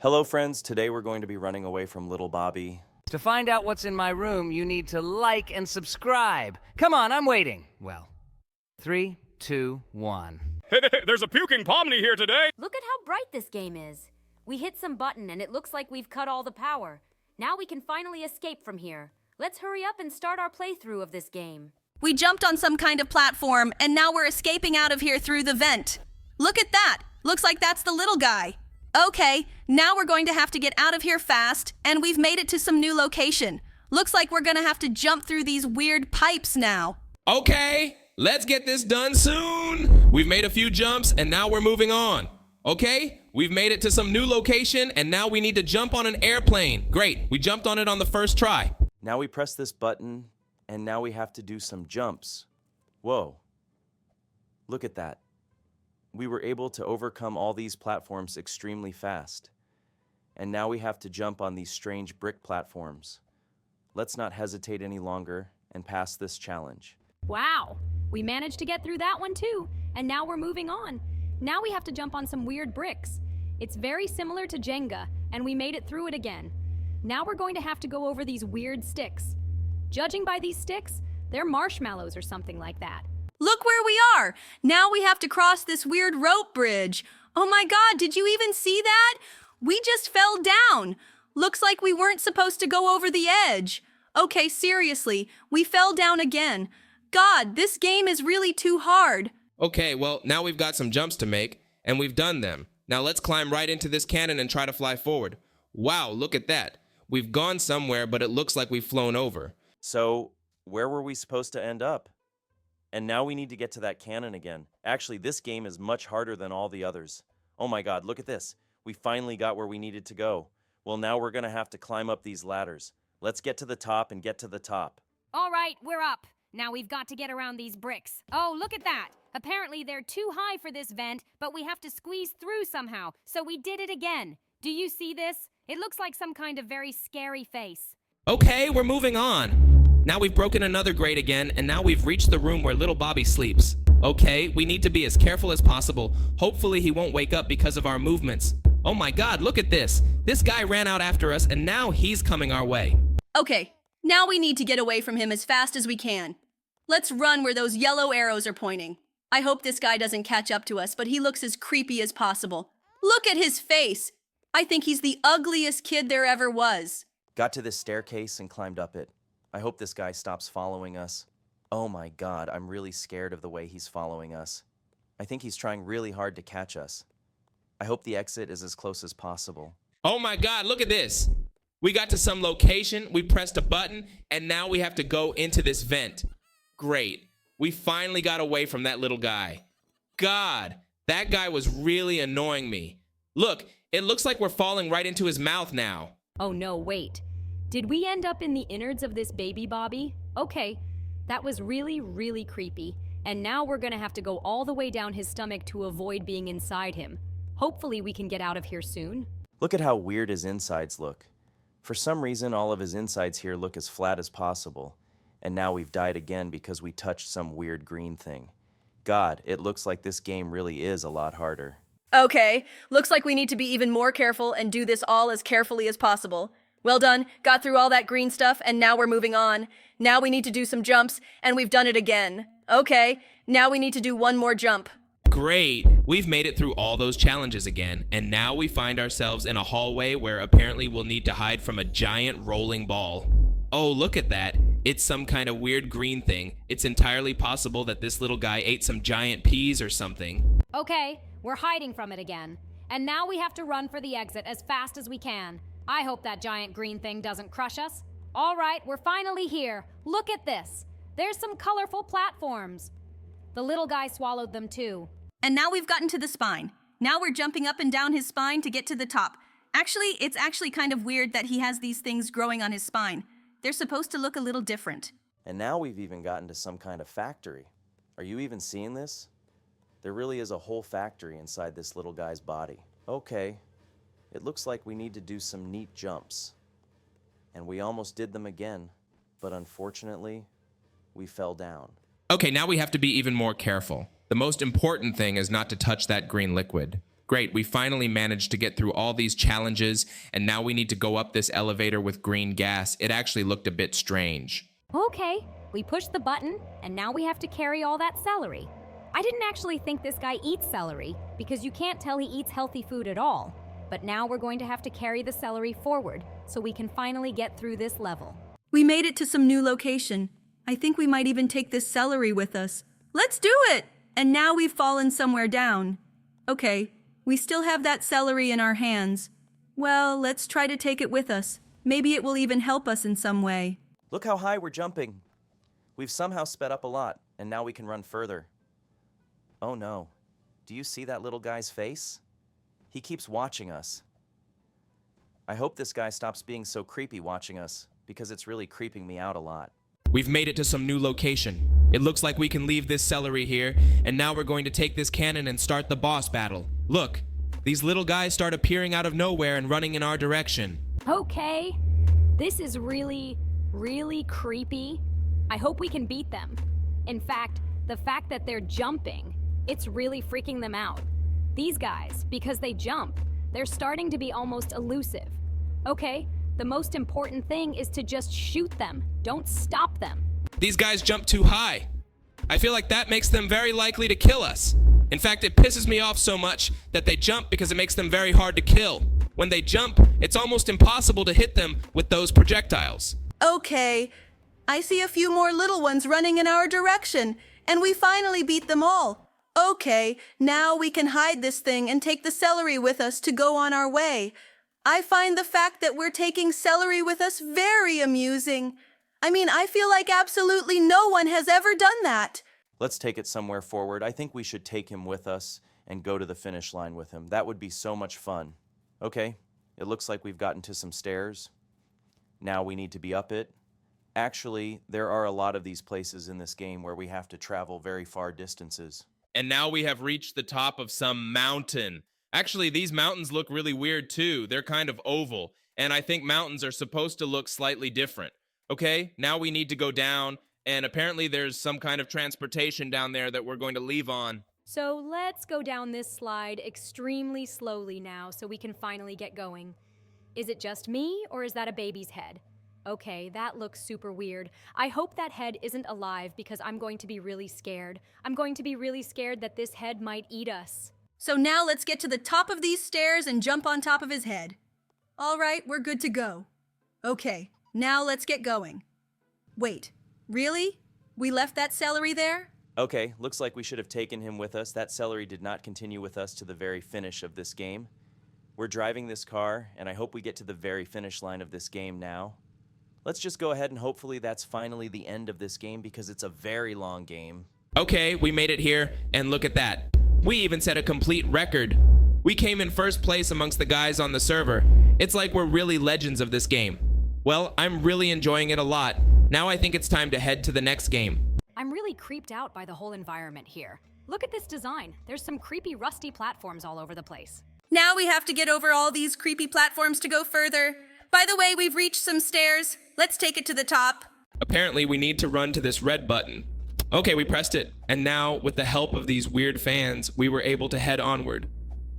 Hello friends, today we're going to be running away from little Bobby. To find out what's in my room, you need to like and subscribe. Come on, I'm waiting. Well, 3, 2, 1. There's a puking Pomni here today! Look at how bright this game is. We hit some button and it looks like we've cut all the power. Now we can finally escape from here. Let's hurry up and start our playthrough of this game. We jumped on some kind of platform, and now we're escaping out of here through the vent. Look at that! Looks like that's the little guy. Okay, now we're going to have to get out of here fast, and we've made it to some new location. Looks like we're gonna have to jump through these weird pipes now. Okay, let's get this done soon. We've made a few jumps, and now we're moving on. Okay, we've made it to some new location, and now we need to jump on an airplane. Great, we jumped on it on the first try. Now we press this button, and now we have to do some jumps. Whoa. Look at that. We were able to overcome all these platforms extremely fast. And now we have to jump on these strange brick platforms. Let's not hesitate any longer and pass this challenge. Wow, we managed to get through that one too. And now we're moving on. Now we have to jump on some weird bricks. It's very similar to Jenga, and we made it through it again. Now we're going to have to go over these weird sticks. Judging by these sticks, they're marshmallows or something like that. Look where we are! Now we have to cross this weird rope bridge. Oh my god, did you even see that? We just fell down. Looks like we weren't supposed to go over the edge. Okay, seriously, we fell down again. God, this game is really too hard. Okay, well, now we've got some jumps to make, and we've done them. Now let's climb right into this cannon and try to fly forward. Wow, look at that. We've gone somewhere, but it looks like we've flown over. So, where were we supposed to end up? And now we need to get to that cannon again. Actually, this game is much harder than all the others. Oh my god, look at this. We finally got where we needed to go. Well, now we're gonna have to climb up these ladders. Let's get to the top and get to the top. All right, we're up. Now we've got to get around these bricks. Oh, look at that. Apparently they're too high for this vent, but we have to squeeze through somehow. So we did it again. Do you see this? It looks like some kind of very scary face. Okay, we're moving on. Now we've broken another grate again, and now we've reached the room where little Bobby sleeps. Okay, we need to be as careful as possible. Hopefully he won't wake up because of our movements. Oh my god, look at this. This guy ran out after us, and now he's coming our way. Okay, now we need to get away from him as fast as we can. Let's run where those yellow arrows are pointing. I hope this guy doesn't catch up to us, but he looks as creepy as possible. Look at his face! I think he's the ugliest kid there ever was. Got to this staircase and climbed up it. I hope this guy stops following us. Oh my god, I'm really scared of the way he's following us. I think he's trying really hard to catch us. I hope the exit is as close as possible. Oh my god, look at this. We got to some location, we pressed a button, and now we have to go into this vent. Great. We finally got away from that little guy. God, that guy was really annoying me. Look, it looks like we're falling right into his mouth now. Oh no, wait. Did we end up in the innards of this baby Bobby? Okay, that was really, really creepy. And now we're gonna have to go all the way down his stomach to avoid being inside him. Hopefully we can get out of here soon. Look at how weird his insides look. For some reason, all of his insides here look as flat as possible. And now we've died again because we touched some weird green thing. God, it looks like this game really is a lot harder. Okay, looks like we need to be even more careful and do this all as carefully as possible. Well done, got through all that green stuff, and now we're moving on. Now we need to do some jumps, and we've done it again. Okay, now we need to do one more jump. Great. We've made it through all those challenges again, and now we find ourselves in a hallway where apparently we'll need to hide from a giant rolling ball. Oh, look at that. It's some kind of weird green thing. It's entirely possible that this little guy ate some giant peas or something. Okay, we're hiding from it again. And now we have to run for the exit as fast as we can. I hope that giant green thing doesn't crush us. All right, we're finally here. Look at this. There's some colorful platforms. The little guy swallowed them too. And now we've gotten to the spine. Now we're jumping up and down his spine to get to the top. Actually, it's actually kind of weird that he has these things growing on his spine. They're supposed to look a little different. And now we've even gotten to some kind of factory. Are you even seeing this? There really is a whole factory inside this little guy's body. Okay, it looks like we need to do some neat jumps. And we almost did them again, but unfortunately, we fell down. Okay, now we have to be even more careful. The most important thing is not to touch that green liquid. Great, we finally managed to get through all these challenges, and now we need to go up this elevator with green gas. It actually looked a bit strange. Okay, we pushed the button, and now we have to carry all that celery. I didn't actually think this guy eats celery, because you can't tell he eats healthy food at all. But now we're going to have to carry the celery forward, so we can finally get through this level. We made it to some new location. I think we might even take this celery with us. Let's do it! And now we've fallen somewhere down. Okay, we still have that celery in our hands. Well, let's try to take it with us. Maybe it will even help us in some way. Look how high we're jumping. We've somehow sped up a lot, and now we can run further. Oh no. Do you see that little guy's face? He keeps watching us. I hope this guy stops being so creepy watching us, because it's really creeping me out a lot. We've made it to some new location. It looks like we can leave this celery here, and now we're going to take this cannon and start the boss battle. Look, these little guys start appearing out of nowhere and running in our direction. Okay, this is really creepy. I hope we can beat them. In fact, the fact that they're jumping, it's really freaking them out. These guys, because they jump, they're starting to be almost elusive. Okay, the most important thing is to just shoot them. Don't stop them. These guys jump too high. I feel like that makes them very likely to kill us. In fact, it pisses me off so much that they jump because it makes them very hard to kill. When they jump, it's almost impossible to hit them with those projectiles. Okay, I see a few more little ones running in our direction, and we finally beat them all. Okay, now we can hide this thing and take the celery with us to go on our way. I find the fact that we're taking celery with us very amusing. I mean, I feel like absolutely no one has ever done that. Let's take it somewhere forward. I think we should take him with us and go to the finish line with him. That would be so much fun. Okay, it looks like we've gotten to some stairs. Now we need to be up it. Actually, there are a lot of these places in this game where we have to travel very far distances. And now we have reached the top of some mountain. Actually, these mountains look really weird too. They're kind of oval, and I think mountains are supposed to look slightly different. Okay, now we need to go down, and apparently there's some kind of transportation down there that we're going to leave on. So let's go down this slide extremely slowly now so we can finally get going. Is it just me, or is that a baby's head? Okay, that looks super weird. I hope that head isn't alive because I'm going to be really scared. I'm going to be really scared that this head might eat us. So now let's get to the top of these stairs and jump on top of his head. All right, we're good to go. Okay, now let's get going. Wait, really? We left that celery there? Okay, looks like we should have taken him with us. That celery did not continue with us to the very finish of this game. We're driving this car, and I hope we get to the very finish line of this game now. Let's just go ahead and hopefully that's finally the end of this game because it's a very long game. Okay, we made it here, and look at that. We even set a complete record. We came in first place amongst the guys on the server. It's like we're really legends of this game. Well, I'm really enjoying it a lot. Now I think it's time to head to the next game. I'm really creeped out by the whole environment here. Look at this design. There's some creepy rusty platforms all over the place. Now we have to get over all these creepy platforms to go further. By the way, we've reached some stairs. Let's take it to the top. Apparently, we need to run to this red button. Okay, we pressed it. And now, with the help of these weird fans, we were able to head onward.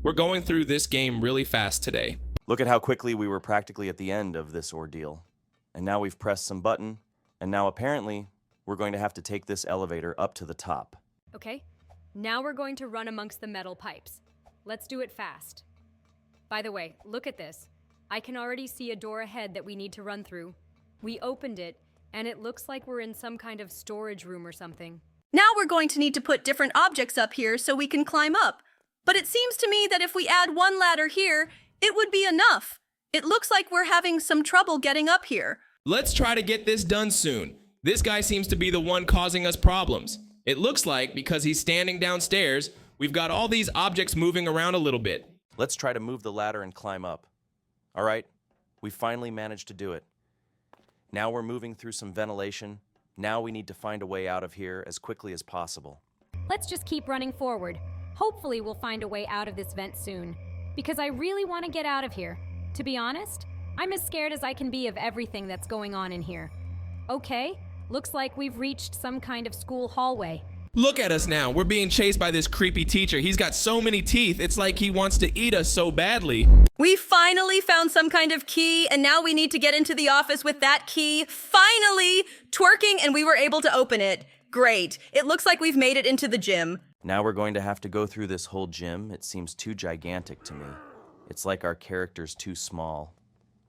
We're going through this game really fast today. Look at how quickly we were practically at the end of this ordeal. And now we've pressed some button, and now apparently we're going to have to take this elevator up to the top. Okay, now we're going to run amongst the metal pipes. Let's do it fast. By the way, look at this. I can already see a door ahead that we need to run through. We opened it, and it looks like we're in some kind of storage room or something. Now we're going to need to put different objects up here so we can climb up. But it seems to me that if we add one ladder here, it would be enough. It looks like we're having some trouble getting up here. Let's try to get this done soon. This guy seems to be the one causing us problems. It looks like because he's standing downstairs, we've got all these objects moving around a little bit. Let's try to move the ladder and climb up. All right, we finally managed to do it. Now we're moving through some ventilation. Now we need to find a way out of here as quickly as possible. Let's just keep running forward. Hopefully we'll find a way out of this vent soon. Because I really want to get out of here. To be honest, I'm as scared as I can be of everything that's going on in here. Okay, looks like we've reached some kind of school hallway. Look at us now. We're being chased by this creepy teacher. He's got so many teeth. It's like he wants to eat us so badly. We finally found some kind of key, and now we need to get into the office with that key. Finally! Twerking, and we were able to open it. Great. It looks like we've made it into the gym. Now we're going to have to go through this whole gym. It seems too gigantic to me. It's like our character's too small.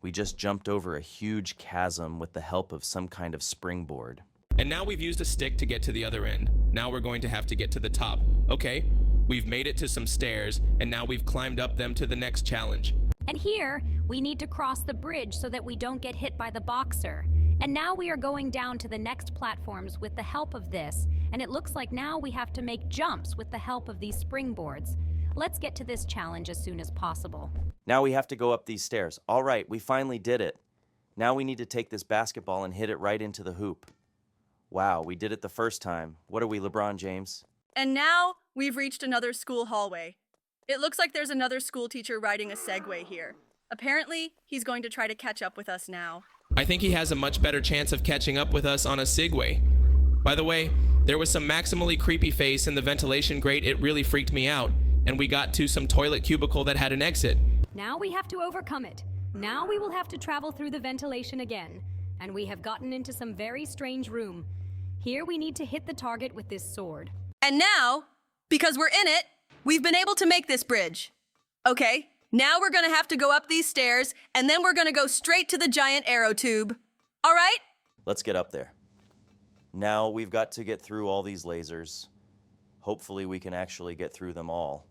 We just jumped over a huge chasm with the help of some kind of springboard. And now we've used a stick to get to the other end. Now we're going to have to get to the top. Okay, we've made it to some stairs, and now we've climbed up them to the next challenge. And here, we need to cross the bridge so that we don't get hit by the boxer. And now we are going down to the next platforms with the help of this, and it looks like now we have to make jumps with the help of these springboards. Let's get to this challenge as soon as possible. Now we have to go up these stairs. All right, we finally did it. Now we need to take this basketball and hit it right into the hoop. Wow, we did it the first time. What are we, LeBron James? And now we've reached another school hallway. It looks like there's another school teacher riding a Segway here. Apparently, he's going to try to catch up with us now. I think he has a much better chance of catching up with us on a Segway. By the way, there was some maximally creepy face in the ventilation grate. It really freaked me out. And we got to some toilet cubicle that had an exit. Now we have to overcome it. Now we will have to travel through the ventilation again. And we have gotten into some very strange room. Here we need to hit the target with this sword. And now, because we're in it, we've been able to make this bridge. Okay, now we're gonna have to go up these stairs, and then we're gonna go straight to the giant arrow tube. All right? Let's get up there. Now we've got to get through all these lasers. Hopefully we can actually get through them all.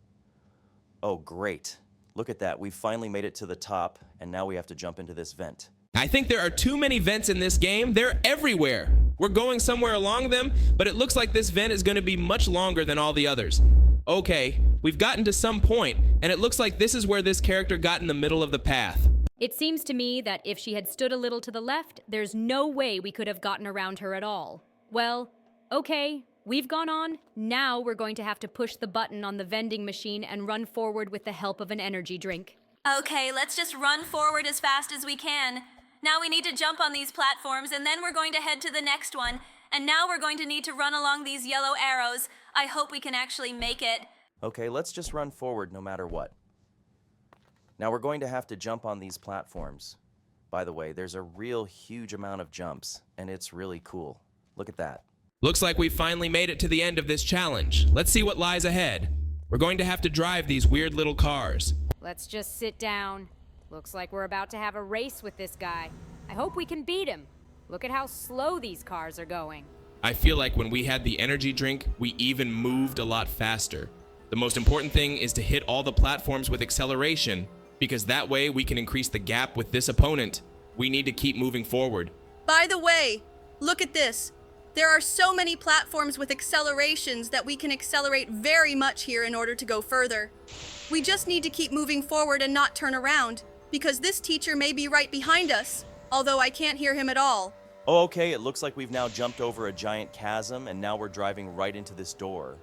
Oh, great. Look at that. We've finally made it to the top, and now we have to jump into this vent. I think there are too many vents in this game. They're everywhere. We're going somewhere along them, but it looks like this vent is going to be much longer than all the others. Okay, we've gotten to some point, and it looks like this is where this character got in the middle of the path. It seems to me that if she had stood a little to the left, there's no way we could have gotten around her at all. Well, okay, we've gone on. Now we're going to have to push the button on the vending machine and run forward with the help of an energy drink. Okay, let's just run forward as fast as we can. Now we need to jump on these platforms, and then we're going to head to the next one. And now we're going to need to run along these yellow arrows. I hope we can actually make it. Okay, let's just run forward no matter what. Now we're going to have to jump on these platforms. By the way, there's a real huge amount of jumps, and it's really cool. Look at that. Looks like we finally made it to the end of this challenge. Let's see what lies ahead. We're going to have to drive these weird little cars. Let's just sit down. Looks like we're about to have a race with this guy. I hope we can beat him. Look at how slow these cars are going. I feel like when we had the energy drink, we even moved a lot faster. The most important thing is to hit all the platforms with acceleration, because that way we can increase the gap with this opponent. We need to keep moving forward. By the way, look at this. There are so many platforms with accelerations that we can accelerate very much here in order to go further. We just need to keep moving forward and not turn around, because this teacher may be right behind us, although I can't hear him at all. Oh, okay, it looks like we've now jumped over a giant chasm, and now we're driving right into this door.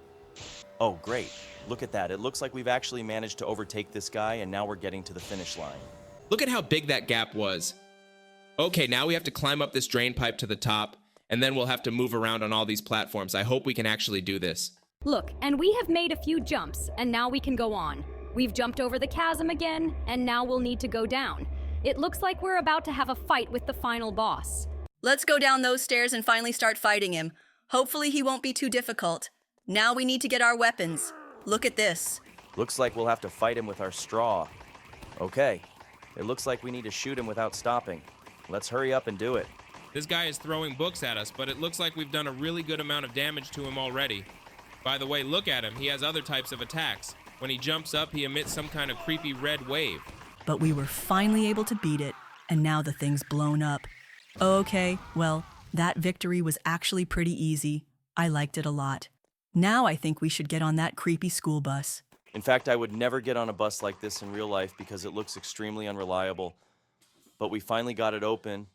Oh, great. Look at that. It looks like we've actually managed to overtake this guy, and now we're getting to the finish line. Look at how big that gap was. Okay, now we have to climb up this drain pipe to the top, and then we'll have to move around on all these platforms. I hope we can actually do this. Look, and we have made a few jumps, and now we can go on. We've jumped over the chasm again, and now we'll need to go down. It looks like we're about to have a fight with the final boss. Let's go down those stairs and finally start fighting him. Hopefully he won't be too difficult. Now we need to get our weapons. Look at this. Looks like we'll have to fight him with our straw. Okay, it looks like we need to shoot him without stopping. Let's hurry up and do it. This guy is throwing books at us, but it looks like we've done a really good amount of damage to him already. By the way, look at him. He has other types of attacks. When he jumps up, he emits some kind of creepy red wave. But we were finally able to beat it, and now the thing's blown up. Okay, well, that victory was actually pretty easy. I liked it a lot. Now I think we should get on that creepy school bus. In fact, I would never get on a bus like this in real life because it looks extremely unreliable. But we finally got it open,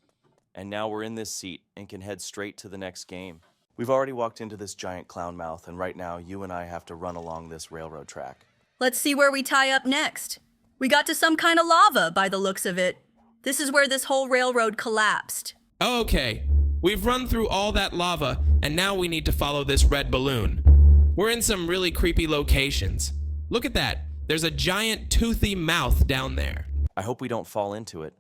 and now we're in this seat and can head straight to the next game. We've already walked into this giant clown mouth, and right now you and I have to run along this railroad track. Let's see where we tie up next. We got to some kind of lava by the looks of it. This is where this whole railroad collapsed. Okay, we've run through all that lava, and now we need to follow this red balloon. We're in some really creepy locations. Look at that. There's a giant toothy mouth down there. I hope we don't fall into it.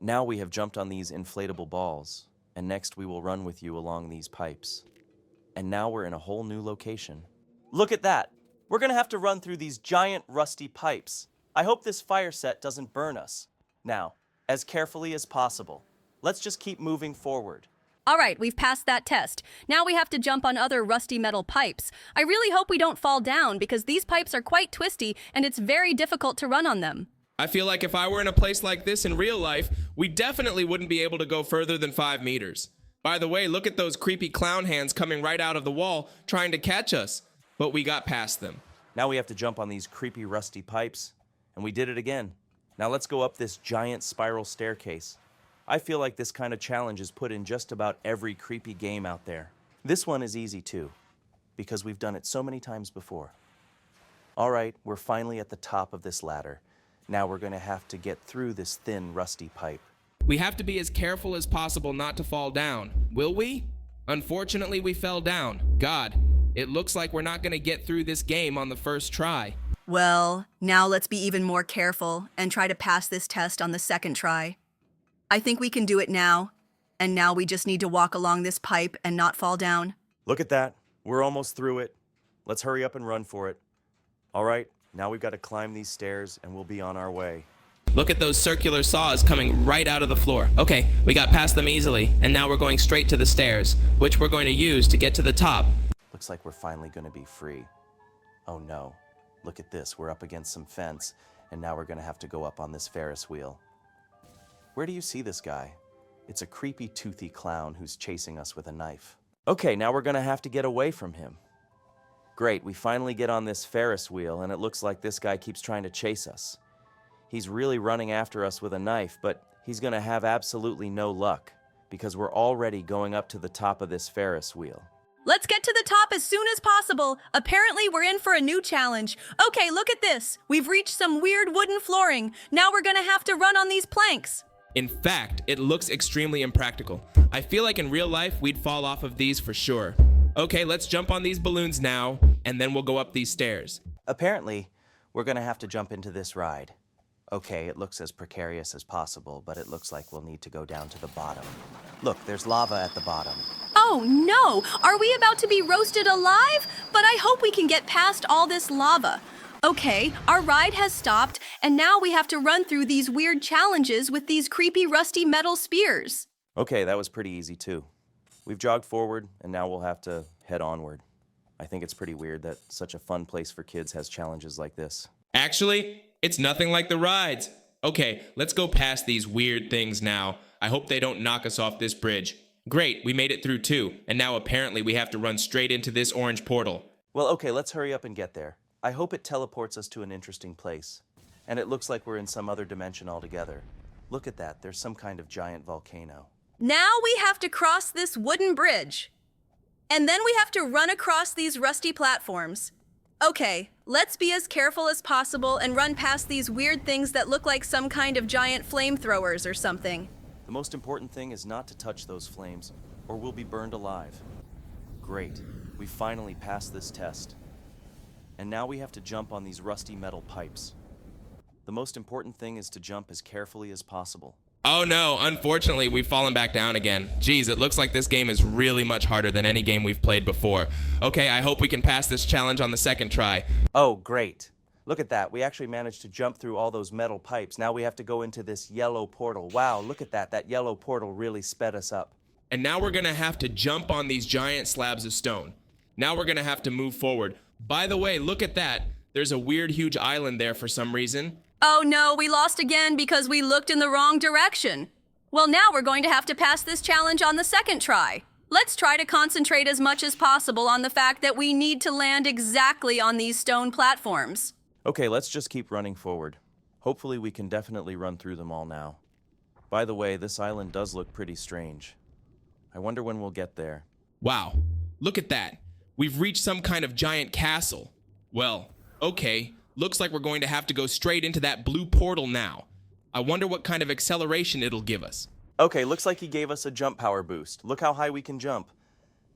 Now we have jumped on these inflatable balls, and next we will run with you along these pipes. And now we're in a whole new location. Look at that! We're gonna have to run through these giant rusty pipes. I hope this fire set doesn't burn us. Now, as carefully as possible. Let's just keep moving forward. All right, we've passed that test. Now we have to jump on other rusty metal pipes. I really hope we don't fall down because these pipes are quite twisty and it's very difficult to run on them. I feel like if I were in a place like this in real life, we definitely wouldn't be able to go further than 5 meters. By the way, look at those creepy clown hands coming right out of the wall trying to catch us. But we got past them. Now we have to jump on these creepy rusty pipes, and we did it again. Now let's go up this giant spiral staircase. I feel like this kind of challenge is put in just about every creepy game out there. This one is easy too, because we've done it so many times before. All right, we're finally at the top of this ladder. Now we're gonna have to get through this thin, rusty pipe. We have to be as careful as possible not to fall down. Will we? Unfortunately, we fell down. God, it looks like we're not gonna get through this game on the first try. Well, now let's be even more careful and try to pass this test on the second try. I think we can do it now. And now we just need to walk along this pipe and not fall down. Look at that. We're almost through it. Let's hurry up and run for it. All right, now we've got to climb these stairs and we'll be on our way. Look at those circular saws coming right out of the floor. Okay, we got past them easily, and now we're going straight to the stairs, which we're going to use to get to the top. Looks like we're finally going to be free. Oh no. Look at this. We're up against some fence, and now we're going to have to go up on this Ferris wheel. Where do you see this guy? It's a creepy, toothy clown who's chasing us with a knife. Okay, now we're going to have to get away from him. Great, we finally get on this Ferris wheel, and it looks like this guy keeps trying to chase us. He's really running after us with a knife, but he's going to have absolutely no luck, because we're already going up to the top of this Ferris wheel. Let's get to the top as soon as possible. Apparently, we're in for a new challenge. Okay, look at this. We've reached some weird wooden flooring. Now we're gonna have to run on these planks. In fact, it looks extremely impractical. I feel like in real life, we'd fall off of these for sure. Okay, let's jump on these balloons now, and then we'll go up these stairs. Apparently, we're going to have to jump into this ride. Okay, it looks as precarious as possible, but it looks like we'll need to go down to the bottom. Look, there's lava at the bottom. Oh no! Are we about to be roasted alive? But I hope we can get past all this lava. Okay, our ride has stopped, and now we have to run through these weird challenges with these creepy rusty metal spears. Okay, that was pretty easy too. We've jogged forward, and now we'll have to head onward. I think it's pretty weird that such a fun place for kids has challenges like this. Actually, it's nothing like the rides. Okay, let's go past these weird things now. I hope they don't knock us off this bridge. Great, we made it through too, and now apparently we have to run straight into this orange portal. Well, okay, let's hurry up and get there. I hope it teleports us to an interesting place. And it looks like we're in some other dimension altogether. Look at that, there's some kind of giant volcano. Now we have to cross this wooden bridge. And then we have to run across these rusty platforms. Okay, let's be as careful as possible and run past these weird things that look like some kind of giant flamethrowers or something. The most important thing is not to touch those flames, or we'll be burned alive. Great, we finally passed this test. And now we have to jump on these rusty metal pipes. The most important thing is to jump as carefully as possible. Oh no, unfortunately, we've fallen back down again. Geez, it looks like this game is really much harder than any game we've played before. Okay, I hope we can pass this challenge on the second try. Oh, great. Look at that. We actually managed to jump through all those metal pipes. Now we have to go into this yellow portal. Wow, look at that. That yellow portal really sped us up. And now we're gonna have to jump on these giant slabs of stone. Now we're gonna have to move forward. By the way, look at that. There's a weird, huge island there for some reason. Oh no, we lost again because we looked in the wrong direction. Well, now we're going to have to pass this challenge on the second try. Let's try to concentrate as much as possible on the fact that we need to land exactly on these stone platforms. Okay, let's just keep running forward. Hopefully we can definitely run through them all now. By the way, this island does look pretty strange. I wonder when we'll get there. Wow, look at that. We've reached some kind of giant castle. Well, okay, looks like we're going to have to go straight into that blue portal now. I wonder what kind of acceleration it'll give us. Okay, looks like he gave us a jump power boost. Look how high we can jump.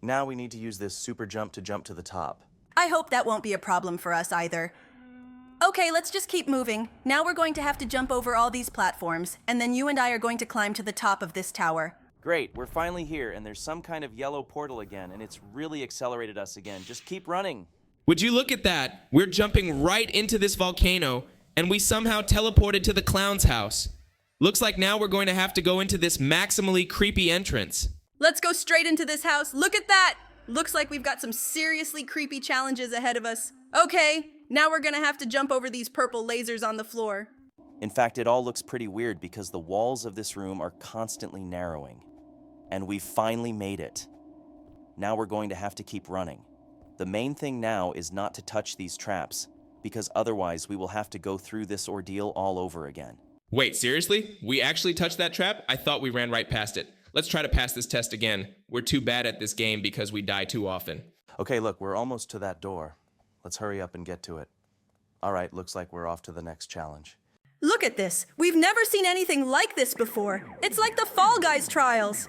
Now we need to use this super jump to the top. I hope that won't be a problem for us either. Okay, let's just keep moving. Now we're going to have to jump over all these platforms, and then you and I are going to climb to the top of this tower. Great, we're finally here, and there's some kind of yellow portal again, and it's really accelerated us again. Just keep running. Would you look at that? We're jumping right into this volcano, and we somehow teleported to the clown's house. Looks like now we're going to have to go into this maximally creepy entrance. Let's go straight into this house. Look at that! Looks like we've got some seriously creepy challenges ahead of us. Okay, now we're gonna have to jump over these purple lasers on the floor. In fact, it all looks pretty weird because the walls of this room are constantly narrowing. And we've finally made it. Now we're going to have to keep running. The main thing now is not to touch these traps, because otherwise we will have to go through this ordeal all over again. Wait, seriously? We actually touched that trap? I thought we ran right past it. Let's try to pass this test again. We're too bad at this game because we die too often. Okay, look, we're almost to that door. Let's hurry up and get to it. All right, looks like we're off to the next challenge. Look at this. We've never seen anything like this before. It's like the Fall Guys trials.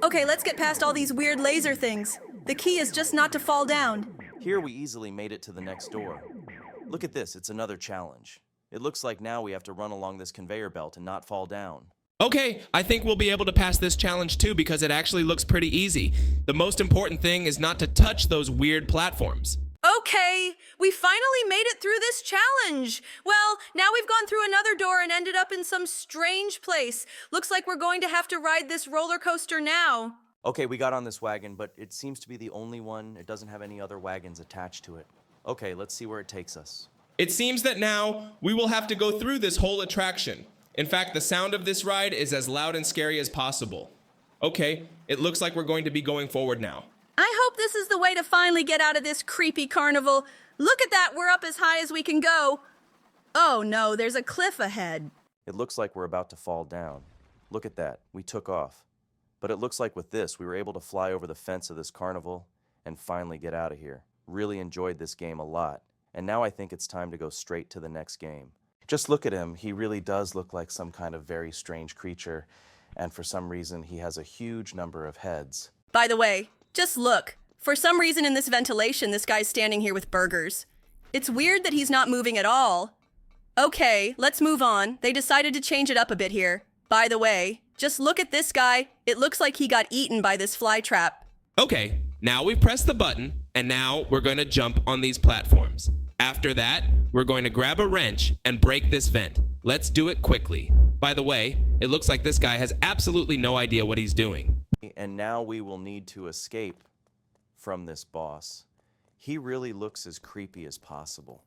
Okay, let's get past all these weird laser things. The key is just not to fall down. Here we easily made it to the next door. Look at this, it's another challenge. It looks like now we have to run along this conveyor belt and not fall down. Okay, I think we'll be able to pass this challenge too because it actually looks pretty easy. The most important thing is not to touch those weird platforms. Okay, we finally made it through this challenge. Well, now we've gone through another door and ended up in some strange place. Looks like we're going to have to ride this roller coaster now. Okay, we got on this wagon, but it seems to be the only one. It doesn't have any other wagons attached to it. Okay, let's see where it takes us. It seems that now we will have to go through this whole attraction. In fact, the sound of this ride is as loud and scary as possible. Okay, it looks like we're going to be going forward now. I hope this is the way to finally get out of this creepy carnival. Look at that, we're up as high as we can go. Oh no, there's a cliff ahead. It looks like we're about to fall down. Look at that, we took off. But it looks like with this, we were able to fly over the fence of this carnival and finally get out of here. Really enjoyed this game a lot. And now I think it's time to go straight to the next game. Just look at him, he really does look like some kind of very strange creature. And for some reason, he has a huge number of heads. By the way, just look. For some reason in this ventilation, this guy's standing here with burgers. It's weird that he's not moving at all. Okay, let's move on. They decided to change it up a bit here. By the way, just look at this guy. It looks like he got eaten by this fly trap. Okay, now we've pressed the button, and now we're going to jump on these platforms. After that, we're going to grab a wrench and break this vent. Let's do it quickly. By the way, it looks like this guy has absolutely no idea what he's doing. And now we will need to escape from this boss. He really looks as creepy as possible.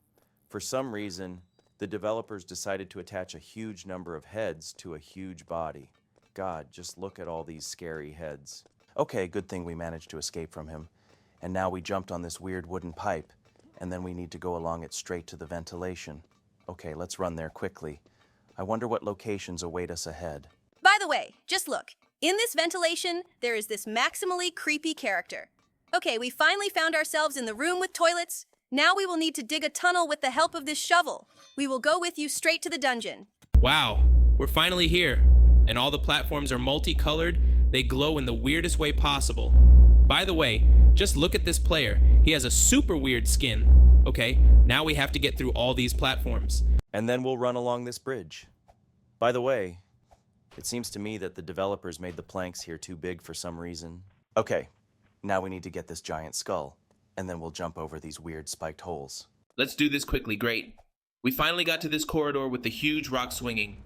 For some reason, the developers decided to attach a huge number of heads to a huge body. God, just look at all these scary heads. Okay, good thing we managed to escape from him. And now we jumped on this weird wooden pipe, and then we need to go along it straight to the ventilation. Okay, let's run there quickly. I wonder what locations await us ahead. By the way, just look. In this ventilation, there is this maximally creepy character. Okay, we finally found ourselves in the room with toilets. Now we will need to dig a tunnel with the help of this shovel. We will go with you straight to the dungeon. Wow, we're finally here. And all the platforms are multicolored. They glow in the weirdest way possible. By the way, just look at this player. He has a super weird skin. Okay, now we have to get through all these platforms. And then we'll run along this bridge. By the way, it seems to me that the developers made the planks here too big for some reason. Okay, now we need to get this giant skull, and then we'll jump over these weird spiked holes. Let's do this quickly, great. We finally got to this corridor with the huge rock swinging.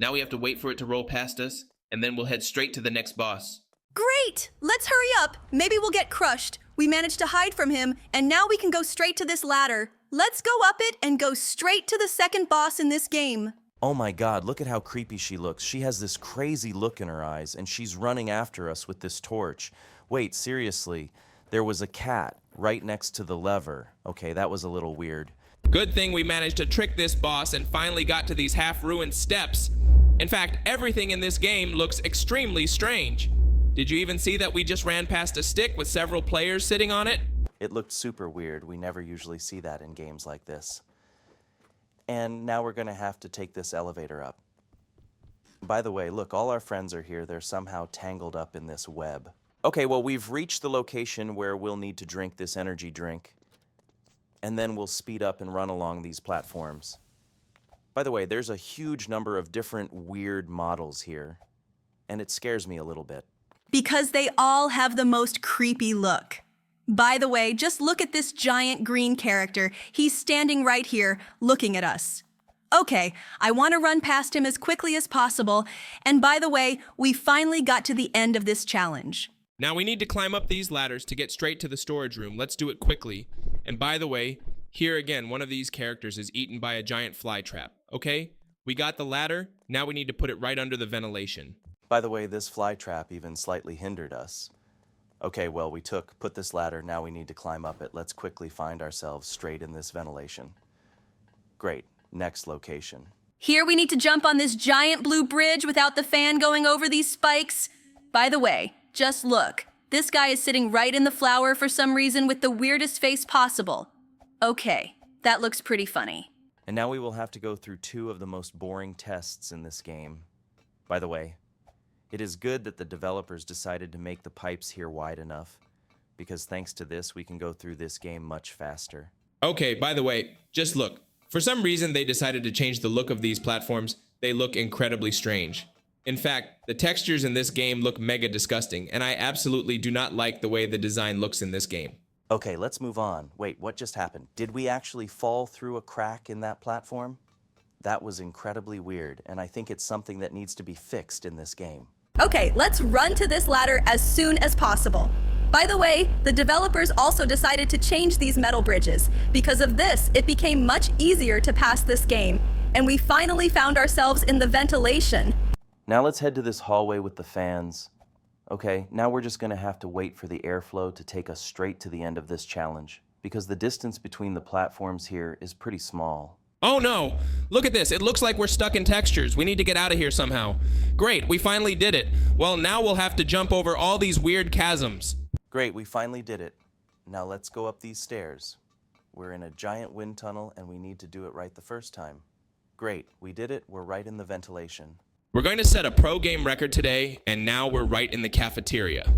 Now we have to wait for it to roll past us, and then we'll head straight to the next boss. Great! Let's hurry up. Maybe we'll get crushed. We managed to hide from him, and now we can go straight to this ladder. Let's go up it and go straight to the second boss in this game. Oh my God, look at how creepy she looks. She has this crazy look in her eyes, and she's running after us with this torch. Wait, seriously, there was a cat right next to the lever. Okay, that was a little weird. Good thing we managed to trick this boss and finally got to these half-ruined steps. In fact, everything in this game looks extremely strange. Did you even see that we just ran past a stick with several players sitting on it? It looked super weird. We never usually see that in games like this. And now we're gonna have to take this elevator up. By the way, look, all our friends are here. They're somehow tangled up in this web. Okay, well, we've reached the location where we'll need to drink this energy drink. and then we'll speed up and run along these platforms. By the way, there's a huge number of different weird models here, and it scares me a little bit. Because they all have the most creepy look. By the way, just look at this giant green character. He's standing right here, looking at us. Okay, I want to run past him as quickly as possible. And by the way, we finally got to the end of this challenge. Now we need to climb up these ladders to get straight to the storage room. Let's do it quickly. And by the way, here again, one of these characters is eaten by a giant fly trap. Okay, we got the ladder. Now we need to put it right under the ventilation. By the way, this fly trap even slightly hindered us. Okay, well, we put this ladder, now we need to climb up it. Let's quickly find ourselves straight in this ventilation. Great, next location. Here we need to jump on this giant blue bridge without the fan going over these spikes. By the way, just look. This guy is sitting right in the flower for some reason with the weirdest face possible. Okay, that looks pretty funny. And now we will have to go through 2 of the most boring tests in this game. By the way, it is good that the developers decided to make the pipes here wide enough, because thanks to this, we can go through this game much faster. Okay, by the way, just look. For some reason, they decided to change the look of these platforms. They look incredibly strange. In fact, the textures in this game look mega disgusting, and I absolutely do not like the way the design looks in this game. Okay, let's move on. Wait, what just happened? Did we actually fall through a crack in that platform? That was incredibly weird, and I think it's something that needs to be fixed in this game. Okay, let's run to this ladder as soon as possible. By the way, the developers also decided to change these metal bridges. Because of this, it became much easier to pass this game, and we finally found ourselves in the ventilation. Now let's head to this hallway with the fans. Okay, now we're just gonna have to wait for the airflow to take us straight to the end of this challenge, because the distance between the platforms here is pretty small. Oh no! Look at this, it looks like we're stuck in textures. We need to get out of here somehow. Great, we finally did it. Well, now we'll have to jump over all these weird chasms. Great, we finally did it. Now let's go up these stairs. We're in a giant wind tunnel and we need to do it right the first time. Great, we did it, we're right in the ventilation. We're going to set a pro game record today, and now we're right in the cafeteria.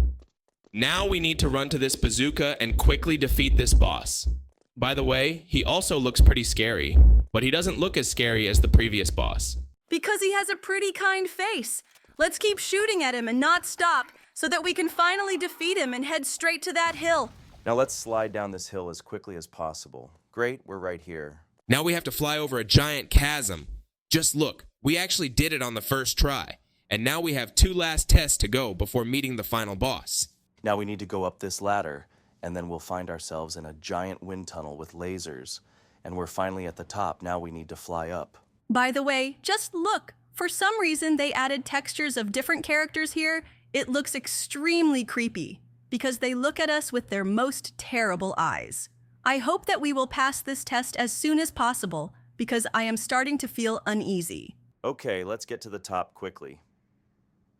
Now we need to run to this bazooka and quickly defeat this boss. By the way, he also looks pretty scary, but he doesn't look as scary as the previous boss. Because he has a pretty kind face. Let's keep shooting at him and not stop, so that we can finally defeat him and head straight to that hill. Now let's slide down this hill as quickly as possible. Great, we're right here. Now we have to fly over a giant chasm. Just look, we actually did it on the first try. And now we have 2 last tests to go before meeting the final boss. Now we need to go up this ladder, and then we'll find ourselves in a giant wind tunnel with lasers. And we're finally at the top, now we need to fly up. By the way, just look. For some reason, they added textures of different characters here. It looks extremely creepy, because they look at us with their most terrible eyes. I hope that we will pass this test as soon as possible, because I am starting to feel uneasy. Okay, let's get to the top quickly.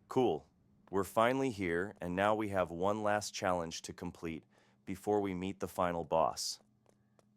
Cool. We're finally here, and now we have one last challenge to complete before we meet the final boss.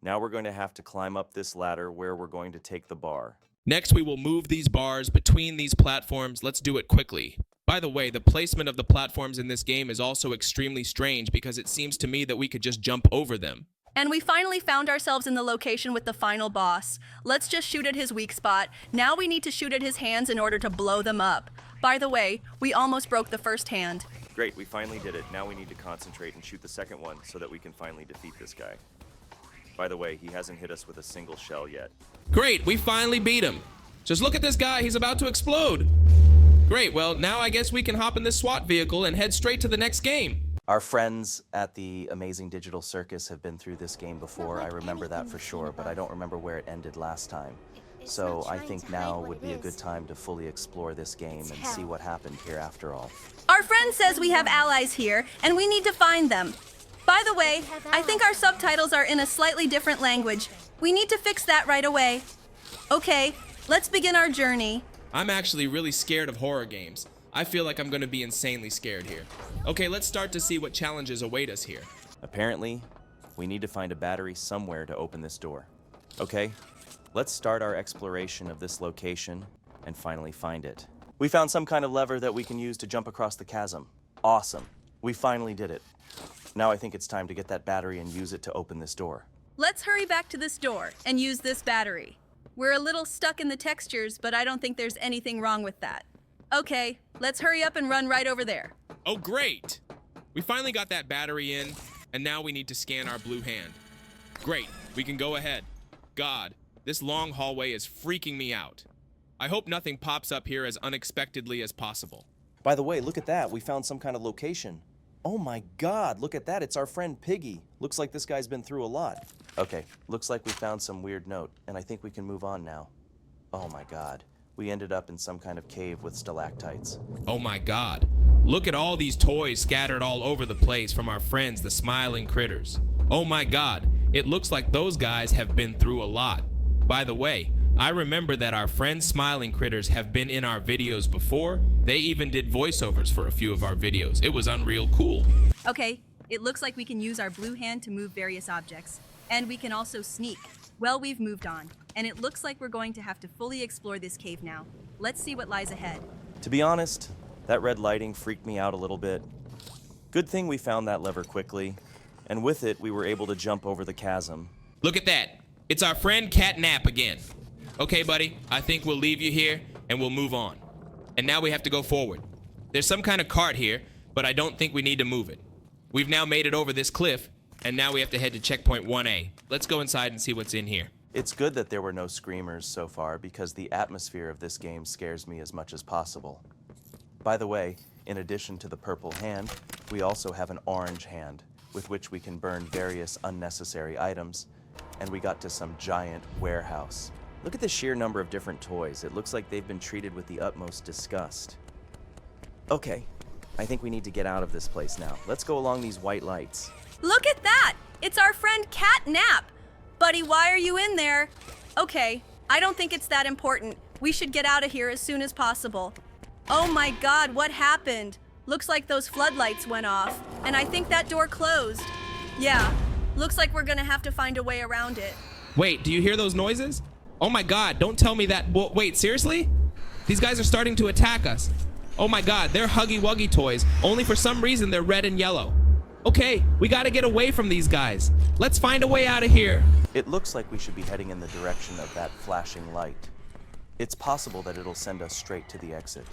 Now we're going to have to climb up this ladder where we're going to take the bar. Next, we will move these bars between these platforms. Let's do it quickly. By the way, the placement of the platforms in this game is also extremely strange because it seems to me that we could just jump over them. And we finally found ourselves in the location with the final boss. Let's just shoot at his weak spot. Now we need to shoot at his hands in order to blow them up. By the way, we almost broke the first hand. Great, we finally did it. Now we need to concentrate and shoot the second one so that we can finally defeat this guy. By the way, he hasn't hit us with a single shell yet. Great, we finally beat him. Just look at this guy, he's about to explode. Great, well, now I guess we can hop in this SWAT vehicle and head straight to the next game. Our friends at the Amazing Digital Circus have been through this game before. I remember that for sure, but I don't remember where it ended last time. So I think now would be a good time to fully explore this game and see what happened here after all. Our friend says we have allies here, and we need to find them. By the way, I think our subtitles are in a slightly different language. We need to fix that right away. Okay, let's begin our journey. I'm actually really scared of horror games. I feel like I'm going to be insanely scared here. Okay, let's start to see what challenges await us here. Apparently, we need to find a battery somewhere to open this door. Okay, let's start our exploration of this location and finally find it. We found some kind of lever that we can use to jump across the chasm. Awesome. We finally did it. Now I think it's time to get that battery and use it to open this door. Let's hurry back to this door and use this battery. We're a little stuck in the textures, but I don't think there's anything wrong with that. Okay, let's hurry up and run right over there. Oh, great. We finally got that battery in, and now we need to scan our blue hand. Great, we can go ahead. God, this long hallway is freaking me out. I hope nothing pops up here as unexpectedly as possible. By the way, look at that. We found some kind of location. Oh my God, look at that. It's our friend Piggy. Looks like this guy's been through a lot. Okay, looks like we found some weird note, and I think we can move on now. Oh my God. We ended up in some kind of cave with stalactites. Oh my God. Look at all these toys scattered all over the place from our friends, the smiling critters. Oh my God. It looks like those guys have been through a lot. By the way, I remember that our friends smiling critters have been in our videos before. They even did voiceovers for a few of our videos. It was unreal cool. Okay, it looks like we can use our blue hand to move various objects. And we can also sneak. Well, we've moved on. And it looks like we're going to have to fully explore this cave now. Let's see what lies ahead. To be honest, that red lighting freaked me out a little bit. Good thing we found that lever quickly, and with it, we were able to jump over the chasm. Look at that. It's our friend Cat Nap again. Okay, buddy, I think we'll leave you here and we'll move on. And now we have to go forward. There's some kind of cart here, but I don't think we need to move it. We've now made it over this cliff, and now we have to head to checkpoint 1A. Let's go inside and see what's in here. It's good that there were no screamers so far because the atmosphere of this game scares me as much as possible. By the way, in addition to the purple hand, we also have an orange hand with which we can burn various unnecessary items, and we got to some giant warehouse. Look at the sheer number of different toys. It looks like they've been treated with the utmost disgust. Okay, I think we need to get out of this place now. Let's go along these white lights. Look at that! It's our friend Cat Nap! Buddy, why are you in there? Okay, I don't think it's that important. We should get out of here as soon as possible. Oh my God, what happened? Looks like those floodlights went off, and I think that door closed. Yeah, looks like we're gonna have to find a way around it. Wait, do you hear those noises? Oh my God, don't tell me that. Wait, seriously? These guys are starting to attack us. Oh my God, they're Huggy Wuggy toys, only for some reason they're red and yellow. Okay, we gotta get away from these guys. Let's find a way out of here. It looks like we should be heading in the direction of that flashing light. It's possible that it'll send us straight to the exit.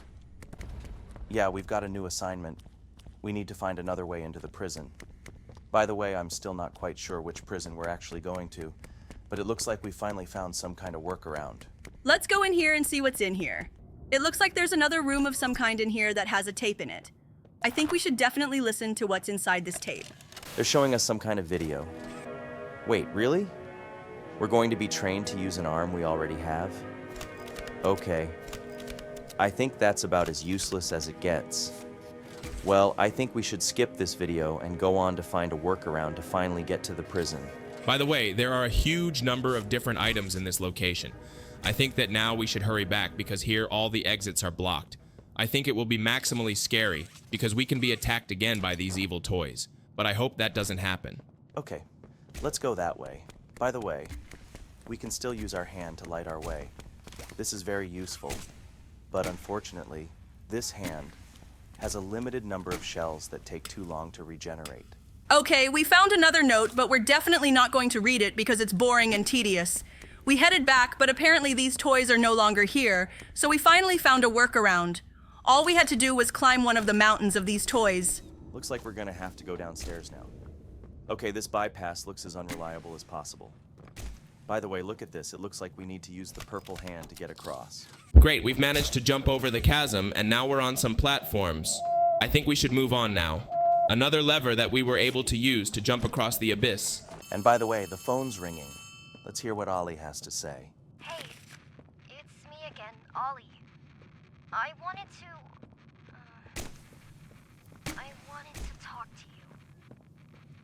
Yeah, we've got a new assignment. We need to find another way into the prison. By the way, I'm still not quite sure which prison we're actually going to, but it looks like we finally found some kind of workaround. Let's go in here and see what's in here. It looks like there's another room of some kind in here that has a tape in it. I think we should definitely listen to what's inside this tape. They're showing us some kind of video. Wait, really? We're going to be trained to use an arm we already have? Okay. I think that's about as useless as it gets. Well, I think we should skip this video and go on to find a workaround to finally get to the prison. By the way, there are a huge number of different items in this location. I think that now we should hurry back because here all the exits are blocked. I think it will be maximally scary because we can be attacked again by these evil toys. But I hope that doesn't happen. Okay, let's go that way. By the way, we can still use our hand to light our way. This is very useful, but unfortunately, this hand has a limited number of shells that take too long to regenerate. Okay, we found another note, but we're definitely not going to read it because it's boring and tedious. We headed back, but apparently these toys are no longer here, so we finally found a workaround. All we had to do was climb one of the mountains of these toys. Looks like we're gonna have to go downstairs now. Okay, this bypass looks as unreliable as possible. By the way, look at this. It looks like we need to use the purple hand to get across. Great, we've managed to jump over the chasm and now we're on some platforms. I think we should move on now. Another lever that we were able to use to jump across the abyss. And by the way, the phone's ringing. Let's hear what Ollie has to say. Hey, it's me again, Ollie. I wanted to talk to you.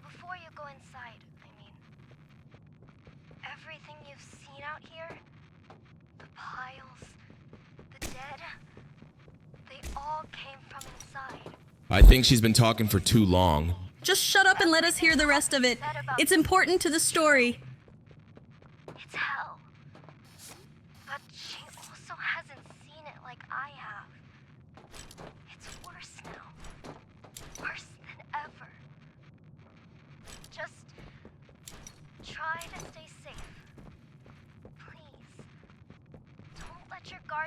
Before you go inside, I mean, everything you've seen out here, the piles, the dead, they all came from inside. I think she's been talking for too long. Just shut up and let us hear the rest of it. It's important to the story. It's hell. But she also hasn't seen it like I have. It's worse now. Worse than ever. Just try to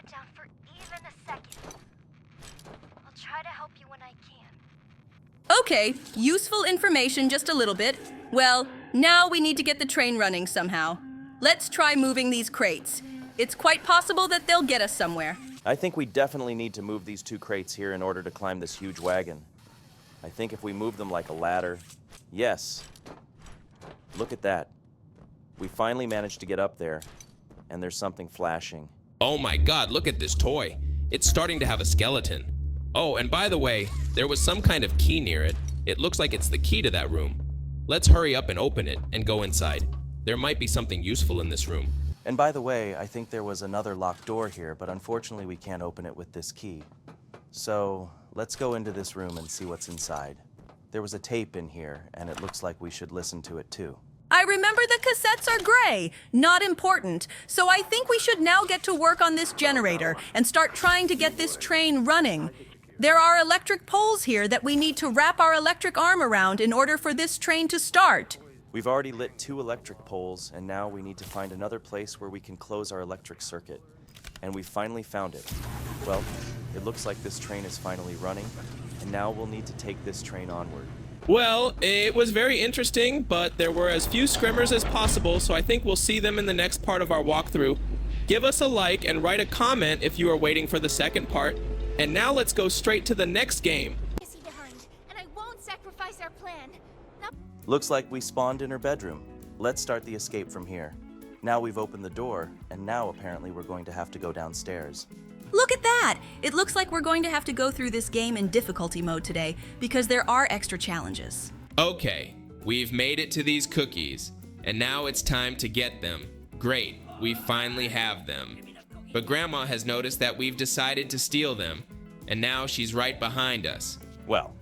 it down for even a second. I'll try to help you when I can. Okay, useful information just a little bit. Well, now we need to get the train running somehow. Let's try moving these crates. It's quite possible that they'll get us somewhere. I think we definitely need to move these 2 crates here in order to climb this huge wagon. I think if we move them like a ladder... Yes. Look at that. We finally managed to get up there, and there's something flashing. Oh my god, look at this toy. It's starting to have a skeleton. Oh, and by the way, there was some kind of key near it. It looks like it's the key to that room. Let's hurry up and open it and go inside. There might be something useful in this room. And by the way, I think there was another locked door here, but unfortunately we can't open it with this key. So, let's go into this room and see what's inside. There was a tape in here, and it looks like we should listen to it too. I remember the cassettes are gray, not important. So I think we should now get to work on this generator and start trying to get this train running. There are electric poles here that we need to wrap our electric arm around in order for this train to start. We've already lit 2 electric poles, and now we need to find another place where we can close our electric circuit. And we finally found it. Well, it looks like this train is finally running, and now we'll need to take this train onward. Well, it was very interesting, but there were as few scrimmers as possible, so I think we'll see them in the next part of our walkthrough. Give us a like and write a comment if you are waiting for the second part. And now let's go straight to the next game. Behind, and I won't sacrifice our plan. Looks like we spawned in her bedroom. Let's start the escape from here. Now we've opened the door, and now apparently we're going to have to go downstairs. Look at that! It looks like we're going to have to go through this game in difficulty mode today because there are extra challenges. Okay, we've made it to these cookies, and now it's time to get them. Great, we finally have them. But Grandma has noticed that we've decided to steal them, and now she's right behind us. Well,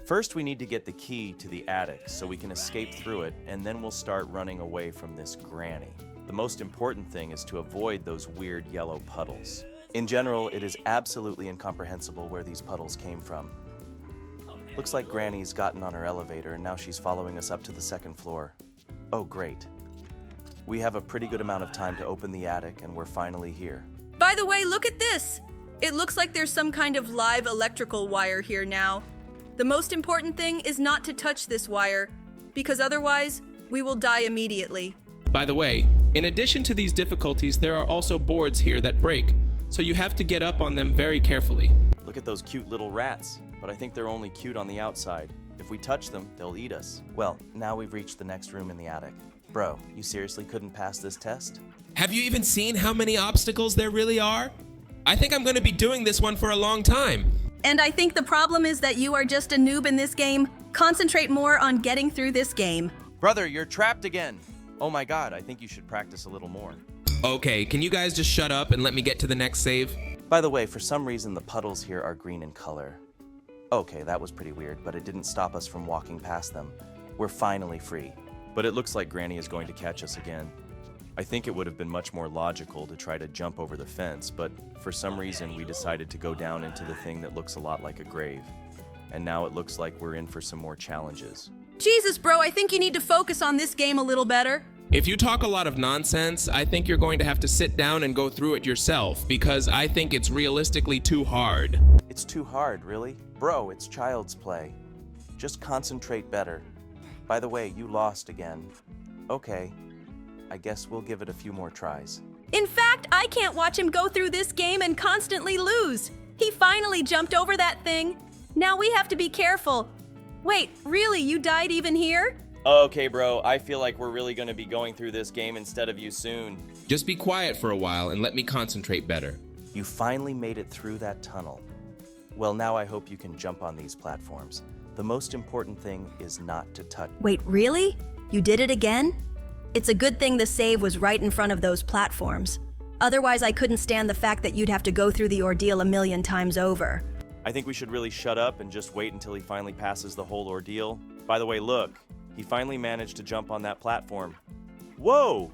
first we need to get the key to the attic so we can escape through it, and then we'll start running away from this granny. The most important thing is to avoid those weird yellow puddles. In general, it is absolutely incomprehensible where these puddles came from. Looks like Granny's gotten on her elevator and now she's following us up to the 2nd floor. Oh, great. We have a pretty good amount of time to open the attic and we're finally here. By the way, look at this! It looks like there's some kind of live electrical wire here now. The most important thing is not to touch this wire, because otherwise, we will die immediately. By the way, in addition to these difficulties, there are also boards here that break, so you have to get up on them very carefully. Look at those cute little rats, but I think they're only cute on the outside. If we touch them, they'll eat us. Well, now we've reached the next room in the attic. Bro, you seriously couldn't pass this test? Have you even seen how many obstacles there really are? I think I'm going to be doing this one for a long time. And I think the problem is that you are just a noob in this game. Concentrate more on getting through this game. Brother, you're trapped again! Oh my god, I think you should practice a little more. Okay, can you guys just shut up and let me get to the next save? By the way, for some reason the puddles here are green in color. Okay, that was pretty weird, but it didn't stop us from walking past them. We're finally free. But it looks like Granny is going to catch us again. I think it would have been much more logical to try to jump over the fence, but for some reason we decided to go down into the thing that looks a lot like a grave. And now it looks like we're in for some more challenges. Jesus, bro, I think you need to focus on this game a little better. If you talk a lot of nonsense, I think you're going to have to sit down and go through it yourself, because I think it's realistically too hard. It's too hard, really? Bro, it's child's play. Just concentrate better. By the way, you lost again. Okay, I guess we'll give it a few more tries. In fact, I can't watch him go through this game and constantly lose. He finally jumped over that thing. Now we have to be careful. Wait, really, you died even here? Okay, bro, I feel like we're really gonna be going through this game instead of you soon. Just be quiet for a while and let me concentrate better. You finally made it through that tunnel. Well, now I hope you can jump on these platforms. The most important thing is not to touch. Wait, really? You did it again? It's a good thing the save was right in front of those platforms. Otherwise, I couldn't stand the fact that you'd have to go through the ordeal a million times over. I think we should really shut up and just wait until he finally passes the whole ordeal. By the way, look, he finally managed to jump on that platform. Whoa!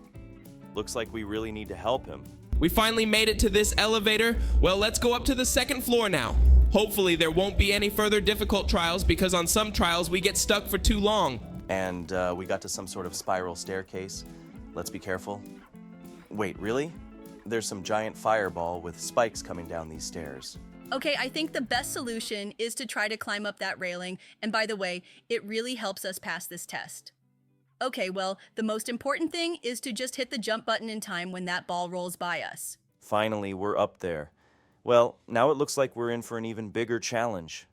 Looks like we really need to help him. We finally made it to this elevator. Well, let's go up to the 2nd floor now. Hopefully there won't be any further difficult trials, because on some trials we get stuck for too long. And we got to some sort of spiral staircase. Let's be careful. Wait, really? there's some giant fireball with spikes coming down these stairs. Okay, I think the best solution is to try to climb up that railing, and by the way, it really helps us pass this test. Okay, well, the most important thing is to just hit the jump button in time when that ball rolls by us. Finally, we're up there. Well, now it looks like we're in for an even bigger challenge.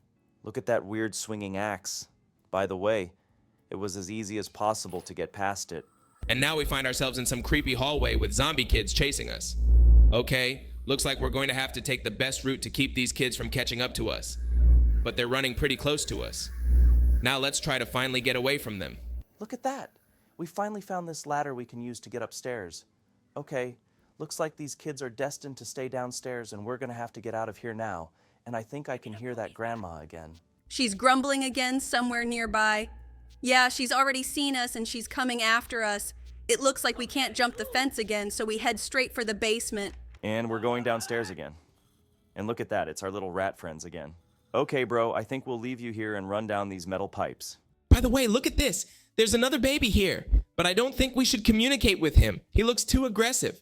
Look at that weird swinging axe. By the way, it was as easy as possible to get past it. And now we find ourselves in some creepy hallway with zombie kids chasing us. Okay, looks like we're going to have to take the best route to keep these kids from catching up to us. But they're running pretty close to us. Now let's try to finally get away from them. Look at that. We finally found this ladder we can use to get upstairs. Okay, looks like these kids are destined to stay downstairs and we're gonna have to get out of here now. And I think I can hear that grandma again. She's grumbling again somewhere nearby. Yeah, she's already seen us and she's coming after us. It looks like we can't jump the fence again, so we head straight for the basement. And we're going downstairs again. And look at that, it's our little rat friends again. Okay, bro, I think we'll leave you here and run down these metal pipes. By the way, look at this. There's another baby here, but I don't think we should communicate with him. He looks too aggressive.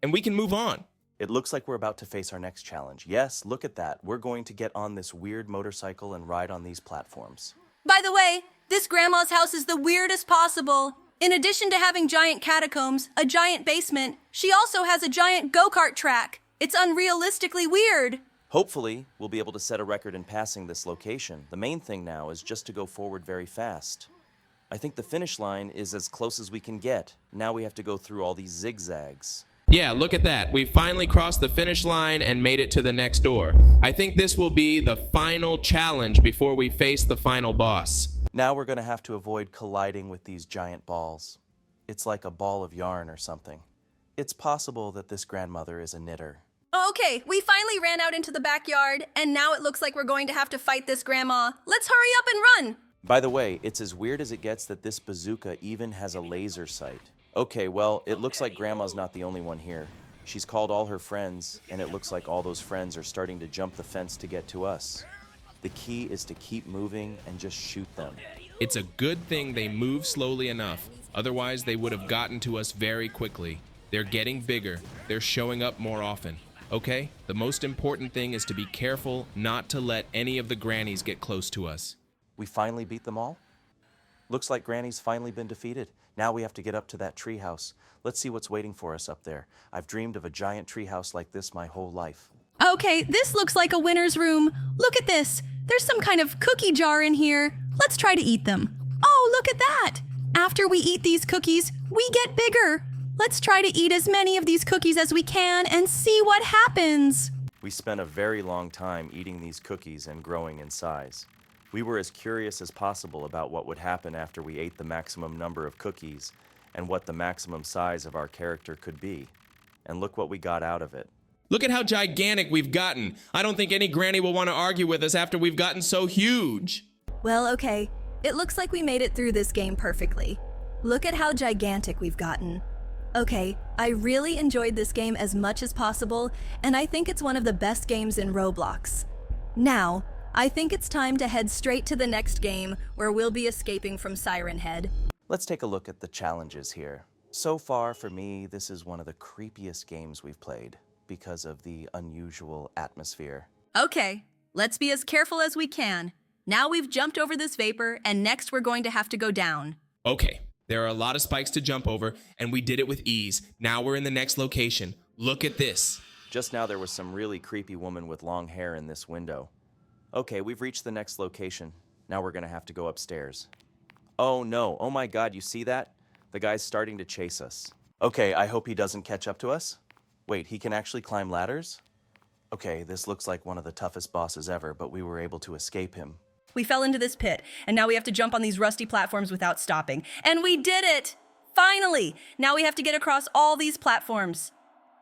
And we can move on. It looks like we're about to face our next challenge. Yes, look at that. We're going to get on this weird motorcycle and ride on these platforms. By the way, this grandma's house is the weirdest possible. In addition to having giant catacombs, a giant basement, she also has a giant go-kart track. It's unrealistically weird. Hopefully, we'll be able to set a record in passing this location. The main thing now is just to go forward very fast. I think the finish line is as close as we can get. Now we have to go through all these zigzags. Yeah, look at that. We finally crossed the finish line and made it to the next door. I think this will be the final challenge before we face the final boss. Now we're going to have to avoid colliding with these giant balls. It's like a ball of yarn or something. It's possible that this grandmother is a knitter. Okay, we finally ran out into the backyard, and now it looks like we're going to have to fight this grandma. Let's hurry up and run! By the way, it's as weird as it gets that this bazooka even has a laser sight. Okay, well, it looks like Grandma's not the only one here. She's called all her friends, and it looks like all those friends are starting to jump the fence to get to us. The key is to keep moving and just shoot them. It's a good thing they move slowly enough. Otherwise, they would have gotten to us very quickly. They're getting bigger. They're showing up more often. Okay? The most important thing is to be careful not to let any of the grannies get close to us. We finally beat them all? Looks like Granny's finally been defeated. Now we have to get up to that treehouse. Let's see what's waiting for us up there. I've dreamed of a giant treehouse like this my whole life. Okay, this looks like a winner's room. Look at this. There's some kind of cookie jar in here. Let's try to eat them. Oh, look at that. After we eat these cookies, we get bigger. Let's try to eat as many of these cookies as we can and see what happens. We spent a very long time eating these cookies and growing in size. We were as curious as possible about what would happen after we ate the maximum number of cookies and what the maximum size of our character could be. And look what we got out of it. Look at how gigantic we've gotten. I don't think any granny will want to argue with us after we've gotten so huge. Well, okay. It looks like we made it through this game perfectly. Look at how gigantic we've gotten. Okay, I really enjoyed this game as much as possible, and I think it's one of the best games in Roblox. Now, I think it's time to head straight to the next game, where we'll be escaping from Siren Head. Let's take a look at the challenges here. So far, for me, this is one of the creepiest games we've played because of the unusual atmosphere. Okay, let's be as careful as we can. Now we've jumped over this vapor, and next we're going to have to go down. Okay, there are a lot of spikes to jump over, and we did it with ease. Now we're in the next location. Look at this. Just now there was some really creepy woman with long hair in this window. Okay, we've reached the next location. Now we're gonna have to go upstairs. Oh no, oh my god, you see that? The guy's starting to chase us. Okay, I hope he doesn't catch up to us. Wait, he can actually climb ladders? Okay, this looks like one of the toughest bosses ever, but we were able to escape him. We fell into this pit, and now we have to jump on these rusty platforms without stopping. And we did it! Finally! Now we have to get across all these platforms.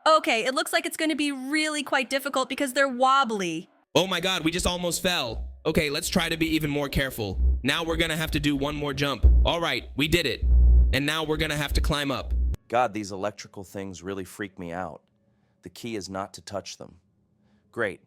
Okay, it looks like it's gonna be really quite difficult because they're wobbly. Oh my god, we just almost fell. Okay, let's try to be even more careful. Now we're gonna have to do one more jump. All right, we did it. And now we're gonna have to climb up. God, these electrical things really freak me out. The key is not to touch them. Great,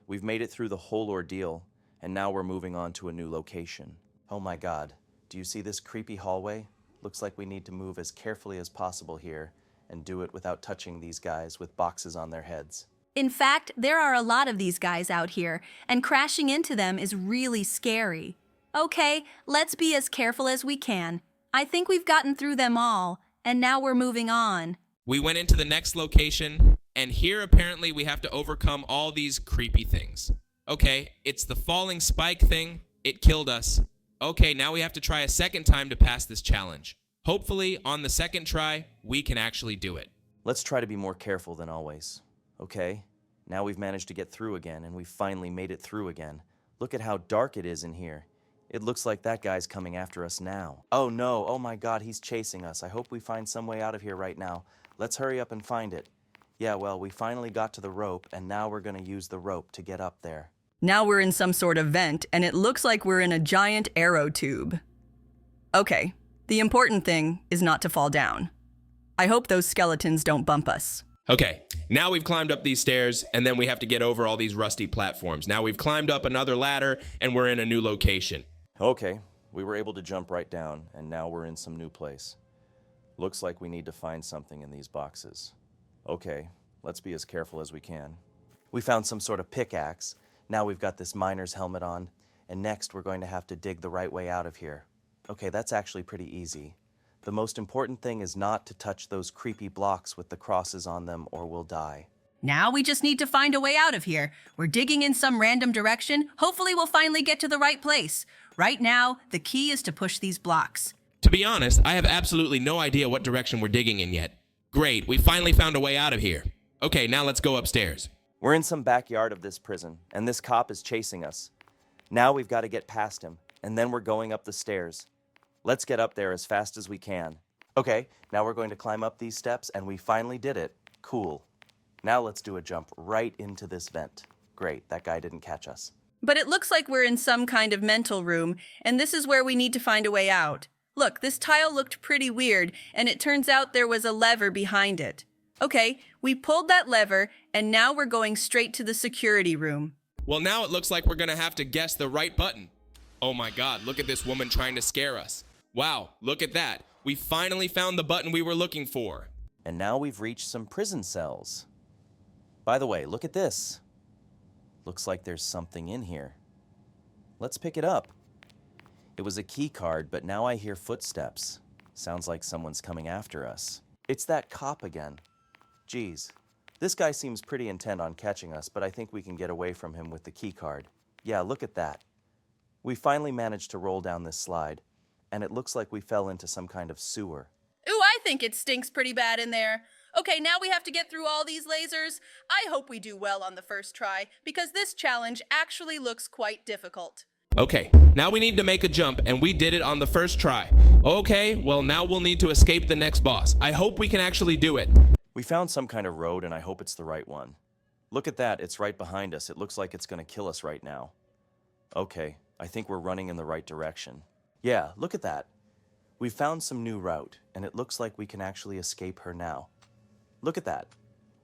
we've made it through the whole ordeal, and now we're moving on to a new location. Oh my god, do you see this creepy hallway? Looks like we need to move as carefully as possible here, and do it without touching these guys with boxes on their heads. In fact, there are a lot of these guys out here, and crashing into them is really scary. Okay, let's be as careful as we can. I think we've gotten through them all, and now we're moving on. We went into the next location, and here apparently we have to overcome all these creepy things. Okay, it's the falling spike thing. It killed us. Okay, now we have to try a second time to pass this challenge. Hopefully, on the second try, we can actually do it. Let's try to be more careful than always. Okay, now we've managed to get through again, and we finally made it through again. Look at how dark it is in here. It looks like that guy's coming after us now. Oh no, oh my god, he's chasing us. I hope we find some way out of here right now. Let's hurry up and find it. Yeah, well, we finally got to the rope, and now we're gonna use the rope to get up there. Now we're in some sort of vent, and it looks like we're in a giant arrow tube. Okay, the important thing is not to fall down. I hope those skeletons don't bump us. Okay, now we've climbed up these stairs, and then we have to get over all these rusty platforms. Now we've climbed up another ladder, and we're in a new location. Okay, we were able to jump right down, and now we're in some new place. Looks like we need to find something in these boxes. Okay, let's be as careful as we can. We found some sort of pickaxe. Now we've got this miner's helmet on, and next we're going to have to dig the right way out of here. Okay, that's actually pretty easy. The most important thing is not to touch those creepy blocks with the crosses on them or we'll die. Now we just need to find a way out of here. We're digging in some random direction. Hopefully we'll finally get to the right place. Right now, the key is to push these blocks. To be honest, I have absolutely no idea what direction we're digging in yet. Great, we finally found a way out of here. Okay, now let's go upstairs. We're in some backyard of this prison, and this cop is chasing us. Now we've got to get past him, and then we're going up the stairs. Let's get up there as fast as we can. Okay, now we're going to climb up these steps, and we finally did it. Cool. Now let's do a jump right into this vent. Great, that guy didn't catch us. But it looks like we're in some kind of mental room, and this is where we need to find a way out. Look, this tile looked pretty weird, and it turns out there was a lever behind it. Okay, we pulled that lever, and now we're going straight to the security room. Well, now it looks like we're gonna have to guess the right button. Oh my god, look at this woman trying to scare us. Wow, look at that. We finally found the button we were looking for. And now we've reached some prison cells. By the way, look at this. Looks like there's something in here. Let's pick it up. It was a key card, but now I hear footsteps. Sounds like someone's coming after us. It's that cop again. Geez, this guy seems pretty intent on catching us, but I think we can get away from him with the key card. Yeah, look at that. We finally managed to roll down this slide, and it looks like we fell into some kind of sewer. Ooh, I think it stinks pretty bad in there. Okay, now we have to get through all these lasers. I hope we do well on the first try, because this challenge actually looks quite difficult. Okay, now we need to make a jump, and we did it on the first try. Okay, well now we'll need to escape the next boss. I hope we can actually do it. We found some kind of road, and I hope it's the right one. Look at that, it's right behind us. It looks like it's gonna kill us right now. Okay, I think we're running in the right direction. Yeah, look at that. We found some new route, and it looks like we can actually escape her now. Look at that.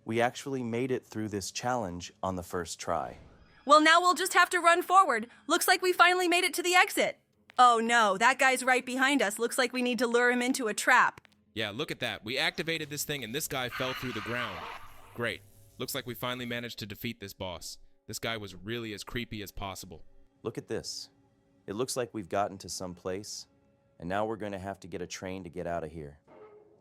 We actually made it through this challenge on the first try. Well, now we'll just have to run forward. Looks like we finally made it to the exit. Oh no, that guy's right behind us. Looks like we need to lure him into a trap. Yeah, look at that. We activated this thing, and this guy fell through the ground. Great. Looks like we finally managed to defeat this boss. This guy was really as creepy as possible. Look at this. It looks like we've gotten to some place, and now we're going to have to get a train to get out of here.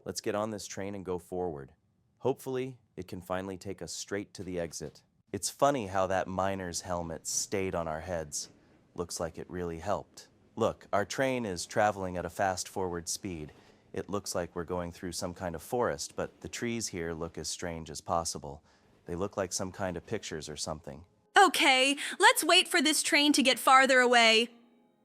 Let's get on this train and go forward. Hopefully, it can finally take us straight to the exit. It's funny how that miner's helmet stayed on our heads. Looks like it really helped. Look, our train is traveling at a fast forward speed. It looks like we're going through some kind of forest, but the trees here look as strange as possible. They look like some kind of pictures or something. Okay, let's wait for this train to get farther away.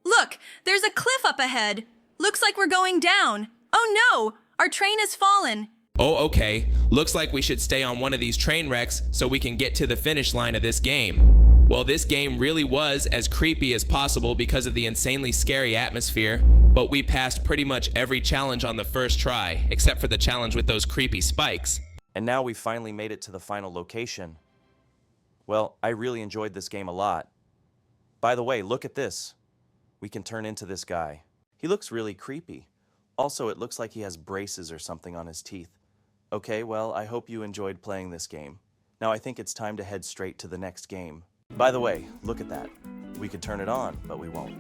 Look, there's a cliff up ahead. Looks like we're going down. Oh no, our train has fallen. Oh, okay. Looks like we should stay on one of these train wrecks so we can get to the finish line of this game. Well, this game really was as creepy as possible because of the insanely scary atmosphere, but we passed pretty much every challenge on the first try, except for the challenge with those creepy spikes. And now we finally made it to the final location. Well, I really enjoyed this game a lot. By the way, look at this. We can turn into this guy. He looks really creepy. Also, it looks like he has braces or something on his teeth. Okay, well, I hope you enjoyed playing this game. Now I think it's time to head straight to the next game. By the way, look at that. We could turn it on, but we won't.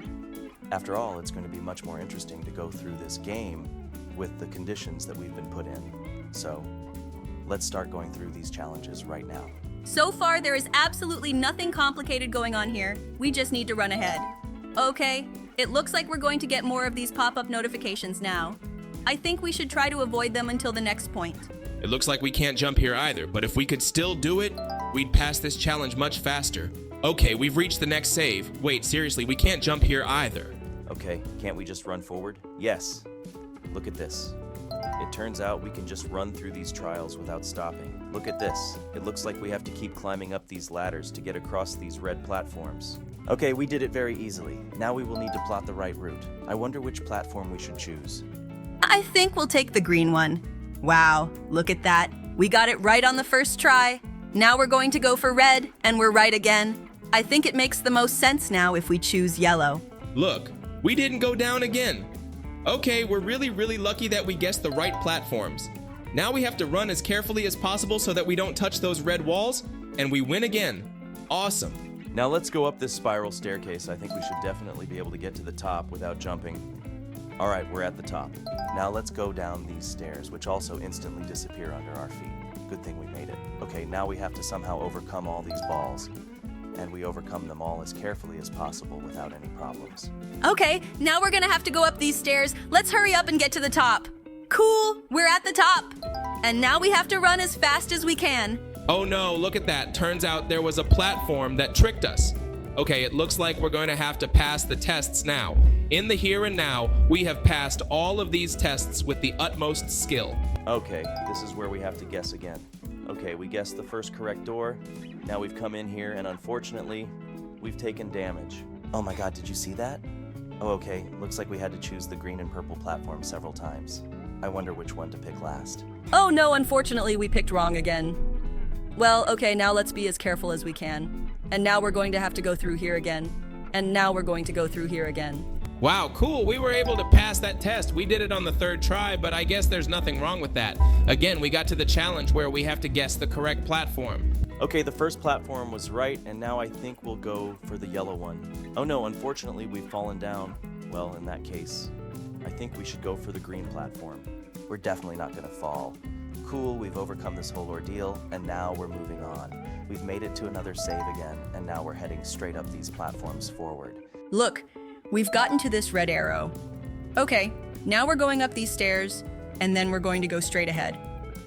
After all, it's going to be much more interesting to go through this game with the conditions that we've been put in. So, let's start going through these challenges right now. So far, there is absolutely nothing complicated going on here. We just need to run ahead. Okay, it looks like we're going to get more of these pop-up notifications now. I think we should try to avoid them until the next point. It looks like we can't jump here either, but if we could still do it, we'd pass this challenge much faster. Okay, we've reached the next save. Wait, seriously, we can't jump here either. Okay, can't we just run forward? Yes. Look at this. It turns out we can just run through these trials without stopping. Look at this. It looks like we have to keep climbing up these ladders to get across these red platforms. Okay, we did it very easily. Now we will need to plot the right route. I wonder which platform we should choose. I think we'll take the green one. Wow, look at that. We got it right on the first try. Now we're going to go for red, and we're right again. I think it makes the most sense now if we choose yellow. Look, we didn't go down again. Okay, we're really lucky that we guessed the right platforms. Now we have to run as carefully as possible so that we don't touch those red walls, and we win again. Awesome. Now let's go up this spiral staircase. I think we should definitely be able to get to the top without jumping. All right, we're at the top. Now let's go down these stairs, which also instantly disappear under our feet. Good thing we made it. Okay, now we have to somehow overcome all these balls. And we overcome them all as carefully as possible without any problems. Okay, now we're gonna have to go up these stairs. Let's hurry up and get to the top. Cool, we're at the top. And now we have to run as fast as we can. Oh no, look at that. Turns out there was a platform that tricked us. Okay, it looks like we're going to have to pass the tests now. In the here and now, we have passed all of these tests with the utmost skill. Okay, this is where we have to guess again. Okay, we guessed the first correct door. Now we've come in here, and unfortunately, we've taken damage. Oh my god, did you see that? Oh, okay, looks like we had to choose the green and purple platform several times. I wonder which one to pick last. Oh no, unfortunately we picked wrong again. Well, okay, now let's be as careful as we can. And now we're going to have to go through here again. And now we're going to go through here again. Wow, cool. We were able to pass that test. We did it on the third try, but I guess there's nothing wrong with that. Again, we got to the challenge where we have to guess the correct platform. Okay, the first platform was right, and now I think we'll go for the yellow one. Oh no, unfortunately we've fallen down. Well, in that case, I think we should go for the green platform. We're definitely not gonna fall. Cool, we've overcome this whole ordeal, and now we're moving on. We've made it to another save again, and now we're heading straight up these platforms forward. Look, we've gotten to this red arrow. Okay, now we're going up these stairs, and then we're going to go straight ahead.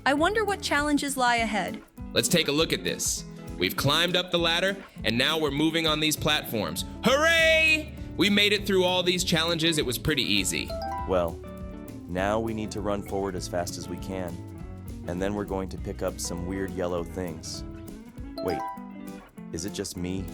I wonder what challenges lie ahead. Let's take a look at this. We've climbed up the ladder, and now we're moving on these platforms. Hooray! We made it through all these challenges. It was pretty easy. Well, now we need to run forward as fast as we can, and then we're going to pick up some weird yellow things. Wait, is it just me?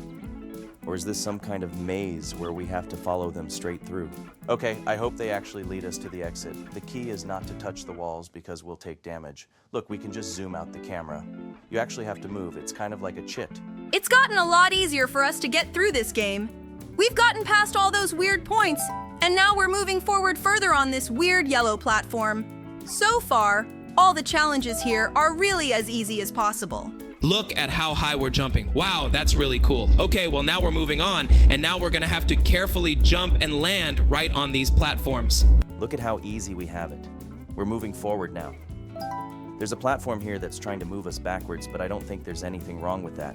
Or is this some kind of maze where we have to follow them straight through? Okay, I hope they actually lead us to the exit. The key is not to touch the walls because we'll take damage. Look, we can just zoom out the camera. You actually have to move. It's kind of like a chit. It's gotten a lot easier for us to get through this game. We've gotten past all those weird points, and now we're moving forward further on this weird yellow platform. So far, all the challenges here are really as easy as possible. Look at how high we're jumping. Wow, that's really cool. Okay, well now we're moving on, and now we're gonna have to carefully jump and land right on these platforms. Look at how easy we have it. We're moving forward now. There's a platform here that's trying to move us backwards, but I don't think there's anything wrong with that.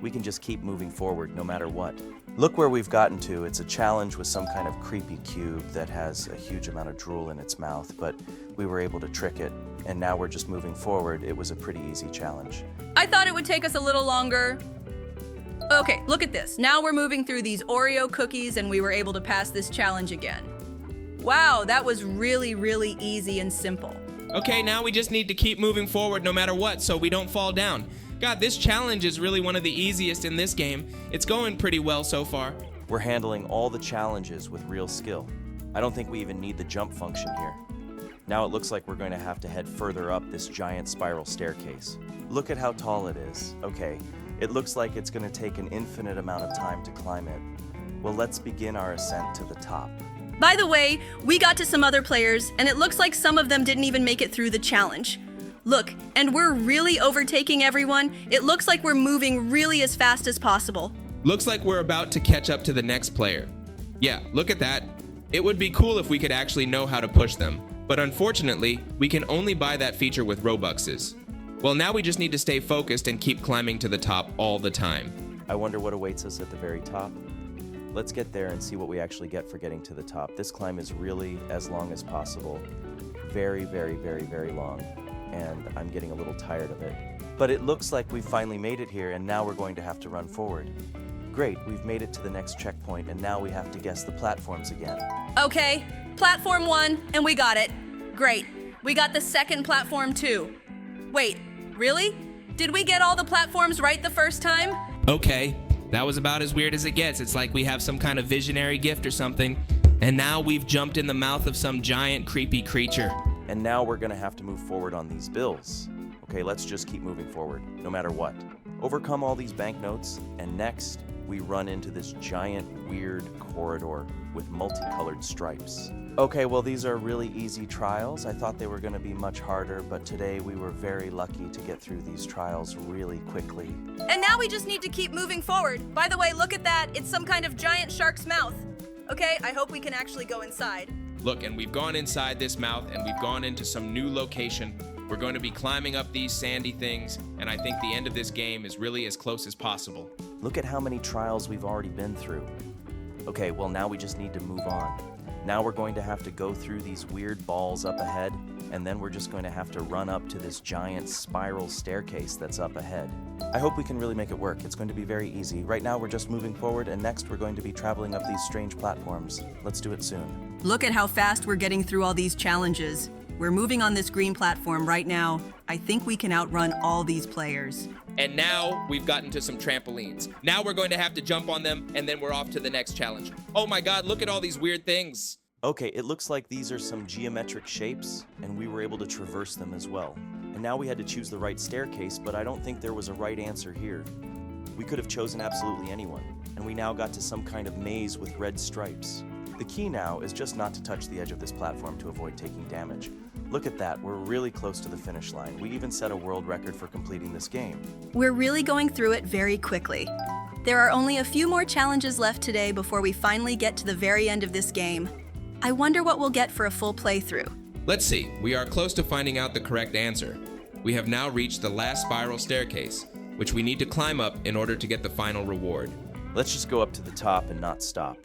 We can just keep moving forward no matter what. Look where we've gotten to. It's a challenge with some kind of creepy cube that has a huge amount of drool in its mouth, but we were able to trick it, and now we're just moving forward. It was a pretty easy challenge. I thought it would take us a little longer. Okay, look at this. Now we're moving through these Oreo cookies, and we were able to pass this challenge again. Wow, that was really easy and simple. Okay, now we just need to keep moving forward no matter what so we don't fall down. God, this challenge is really one of the easiest in this game. It's going pretty well so far. We're handling all the challenges with real skill. I don't think we even need the jump function here. Now it looks like we're going to have to head further up this giant spiral staircase. Look at how tall it is. Okay, it looks like it's going to take an infinite amount of time to climb it. Well, let's begin our ascent to the top. By the way, we got to some other players, and it looks like some of them didn't even make it through the challenge. Look, and we're really overtaking everyone. It looks like we're moving really as fast as possible. Looks like we're about to catch up to the next player. Yeah, look at that. It would be cool if we could actually know how to push them, but unfortunately, we can only buy that feature with Robuxes. Well, now we just need to stay focused and keep climbing to the top all the time. I wonder what awaits us at the very top. Let's get there and see what we actually get for getting to the top. This climb is really as long as possible. Very, very, very, very long. And I'm getting a little tired of it. But it looks like we've finally made it here, and now we're going to have to run forward. Great, we've made it to the next checkpoint, and now we have to guess the platforms again. Okay, platform 1, and we got it. Great, we got the second platform too. Wait, really? Did we get all the platforms right the first time? Okay, that was about as weird as it gets. It's like we have some kind of visionary gift or something, and now we've jumped in the mouth of some giant creepy creature. And now we're gonna have to move forward on these bills. Okay, let's just keep moving forward, no matter what. Overcome all these banknotes, and next, we run into this giant, weird corridor with multicolored stripes. Okay, well, these are really easy trials. I thought they were gonna be much harder, but today we were very lucky to get through these trials really quickly. And now we just need to keep moving forward. By the way, look at that. It's some kind of giant shark's mouth. Okay, I hope we can actually go inside. Look, and we've gone inside this mouth and we've gone into some new location. We're going to be climbing up these sandy things, and I think the end of this game is really as close as possible. Look at how many trials we've already been through. Okay, well, now we just need to move on. Now we're going to have to go through these weird balls up ahead, and then we're just going to have to run up to this giant spiral staircase that's up ahead. I hope we can really make it work. It's going to be very easy. Right now we're just moving forward, and next we're going to be traveling up these strange platforms. Let's do it soon. Look at how fast we're getting through all these challenges. We're moving on this green platform right now. I think we can outrun all these players. And now we've gotten to some trampolines. Now we're going to have to jump on them, and then we're off to the next challenge. Oh my God, look at all these weird things. Okay, it looks like these are some geometric shapes, and we were able to traverse them as well. And now we had to choose the right staircase, but I don't think there was a right answer here. We could have chosen absolutely anyone, and we now got to some kind of maze with red stripes. The key now is just not to touch the edge of this platform to avoid taking damage. Look at that, we're really close to the finish line. We even set a world record for completing this game. We're really going through it very quickly. There are only a few more challenges left today before we finally get to the very end of this game. I wonder what we'll get for a full playthrough. Let's see, we are close to finding out the correct answer. We have now reached the last spiral staircase, which we need to climb up in order to get the final reward. Let's just go up to the top and not stop.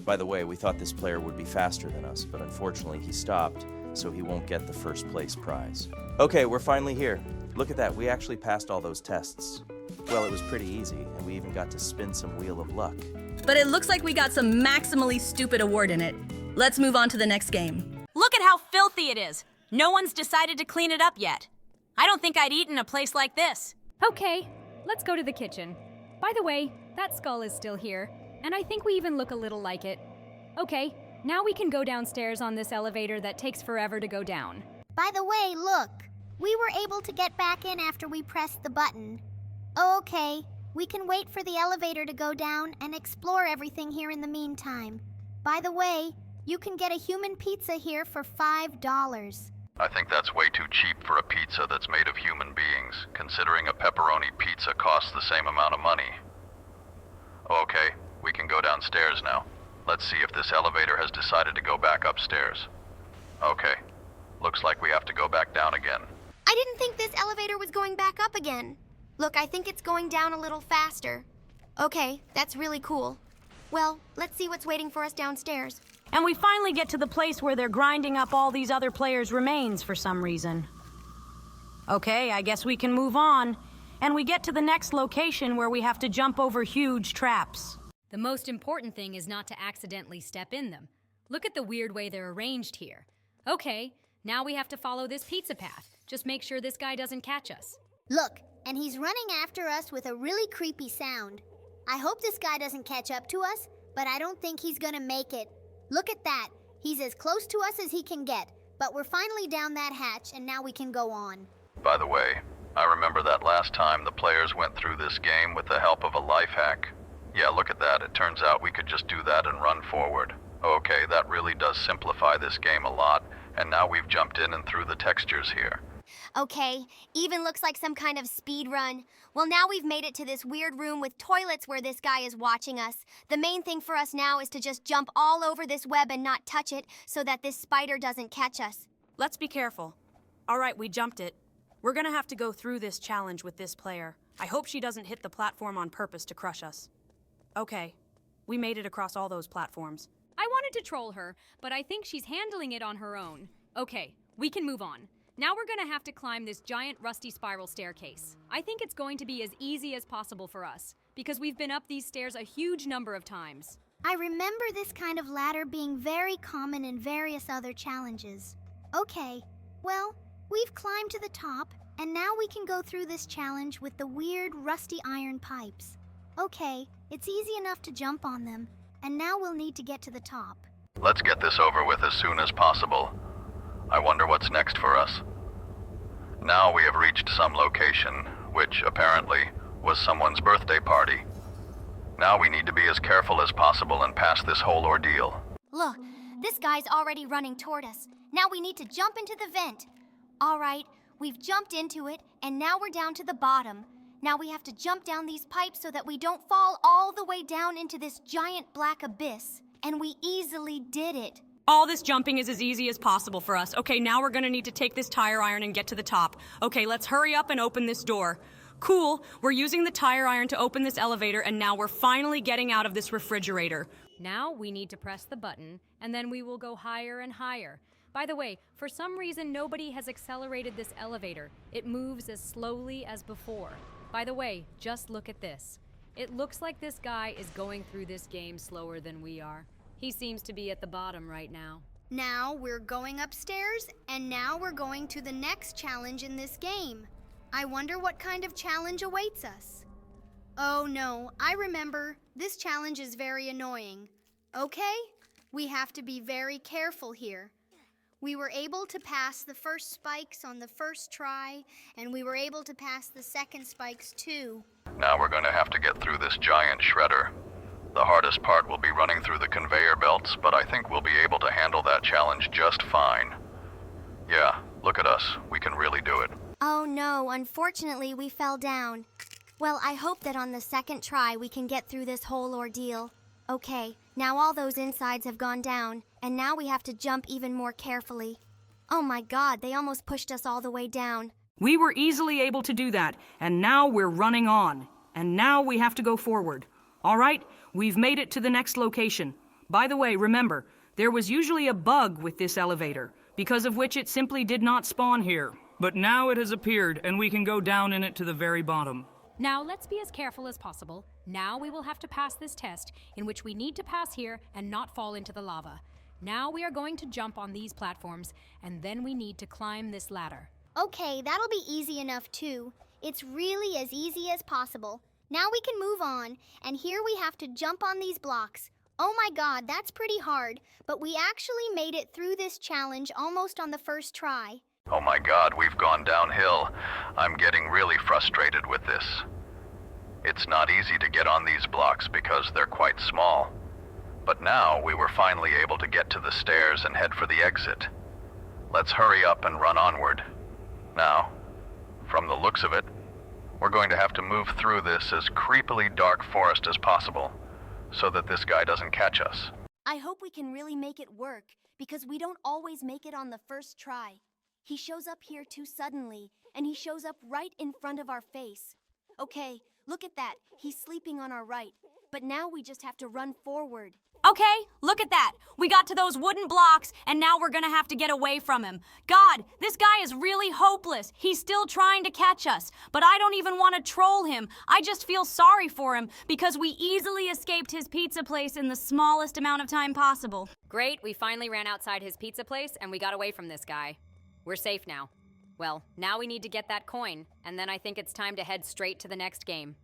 By the way, we thought this player would be faster than us, but unfortunately he stopped, so he won't get the first place prize. Okay, we're finally here. Look at that, we actually passed all those tests. Well, it was pretty easy, and we even got to spin some Wheel of Luck. But it looks like we got some maximally stupid award in it. Let's move on to the next game. Look at how filthy it is. No one's decided to clean it up yet. I don't think I'd eat in a place like this. Okay, let's go to the kitchen. By the way, that skull is still here, and I think we even look a little like it. Okay, now we can go downstairs on this elevator that takes forever to go down. By the way, look. We were able to get back in after we pressed the button. Okay, we can wait for the elevator to go down and explore everything here in the meantime. By the way, you can get a human pizza here for $5. I think that's way too cheap for a pizza that's made of human beings, considering a pepperoni pizza costs the same amount of money. Okay, we can go downstairs now. Let's see if this elevator has decided to go back upstairs. Okay, looks like we have to go back down again. I didn't think this elevator was going back up again. Look, I think it's going down a little faster. Okay, that's really cool. Well, let's see what's waiting for us downstairs. And we finally get to the place where they're grinding up all these other players' remains for some reason. Okay, I guess we can move on. And we get to the next location where we have to jump over huge traps. The most important thing is not to accidentally step in them. Look at the weird way they're arranged here. Okay, now we have to follow this pizza path. Just make sure this guy doesn't catch us. Look, and he's running after us with a really creepy sound. I hope this guy doesn't catch up to us, but I don't think he's gonna make it. Look at that. He's as close to us as he can get, but we're finally down that hatch and now we can go on. By the way, I remember that last time the players went through this game with the help of a life hack. Yeah, look at that. It turns out we could just do that and run forward. Okay, that really does simplify this game a lot, and now we've jumped in and through the textures here. Okay, even looks like some kind of speed run. Well, now we've made it to this weird room with toilets where this guy is watching us. The main thing for us now is to just jump all over this web and not touch it so that this spider doesn't catch us. Let's be careful. All right, we jumped it. We're gonna have to go through this challenge with this player. I hope she doesn't hit the platform on purpose to crush us. Okay, we made it across all those platforms. I wanted to troll her, but I think she's handling it on her own. Okay, we can move on. Now we're gonna have to climb this giant rusty spiral staircase. I think it's going to be as easy as possible for us, because we've been up these stairs a huge number of times. I remember this kind of ladder being very common in various other challenges. Okay, well, we've climbed to the top, and now we can go through this challenge with the weird rusty iron pipes. Okay, it's easy enough to jump on them, and now we'll need to get to the top. Let's get this over with as soon as possible. I wonder what's next for us. Now we have reached some location, which apparently was someone's birthday party. Now we need to be as careful as possible and pass this whole ordeal. Look, this guy's already running toward us. Now we need to jump into the vent. All right, we've jumped into it, and now we're down to the bottom. Now we have to jump down these pipes so that we don't fall all the way down into this giant black abyss. And we easily did it. All this jumping is as easy as possible for us. Okay, now we're gonna need to take this tire iron and get to the top. Okay, let's hurry up and open this door. Cool, we're using the tire iron to open this elevator, and now we're finally getting out of this refrigerator. Now we need to press the button, and then we will go higher and higher. By the way, for some reason nobody has accelerated this elevator. It moves as slowly as before. By the way, just look at this. It looks like this guy is going through this game slower than we are. He seems to be at the bottom right now. Now we're going upstairs, and now we're going to the next challenge in this game. I wonder what kind of challenge awaits us. Oh no, I remember. This challenge is very annoying. Okay, we have to be very careful here. We were able to pass the first spikes on the first try, and we were able to pass the second spikes too. Now we're going to have to get through this giant shredder. The hardest part will be running through the conveyor belts, but I think we'll be able to handle that challenge just fine. Yeah, look at us. We can really do it. Oh no, unfortunately we fell down. Well, I hope that on the second try we can get through this whole ordeal. Okay, now all those insides have gone down, and now we have to jump even more carefully. Oh my god, they almost pushed us all the way down. We were easily able to do that, and now we're running on. And now we have to go forward. All right, we've made it to the next location. By the way, remember, there was usually a bug with this elevator, because of which it simply did not spawn here. But now it has appeared, and we can go down in it to the very bottom. Now let's be as careful as possible. Now we will have to pass this test, in which we need to pass here and not fall into the lava. Now we are going to jump on these platforms, and then we need to climb this ladder. Okay, that'll be easy enough too. It's really as easy as possible. Now we can move on, and here we have to jump on these blocks. Oh my god, that's pretty hard, but we actually made it through this challenge almost on the first try. Oh my god, we've gone downhill. I'm getting really frustrated with this. It's not easy to get on these blocks because they're quite small. But now we were finally able to get to the stairs and head for the exit. Let's hurry up and run onward. Now, from the looks of it, we're going to have to move through this as creepily dark forest as possible, so that this guy doesn't catch us. I hope we can really make it work, because we don't always make it on the first try. He shows up here too suddenly, and he shows up right in front of our face. Okay, look at that. He's sleeping on our right, but now we just have to run forward. Okay, look at that. We got to those wooden blocks, and now we're gonna have to get away from him. God, this guy is really hopeless. He's still trying to catch us, but I don't even want to troll him. I just feel sorry for him because we easily escaped his pizza place in the smallest amount of time possible. Great, we finally ran outside his pizza place and we got away from this guy. We're safe now. Well, now we need to get that coin, and then I think it's time to head straight to the next game.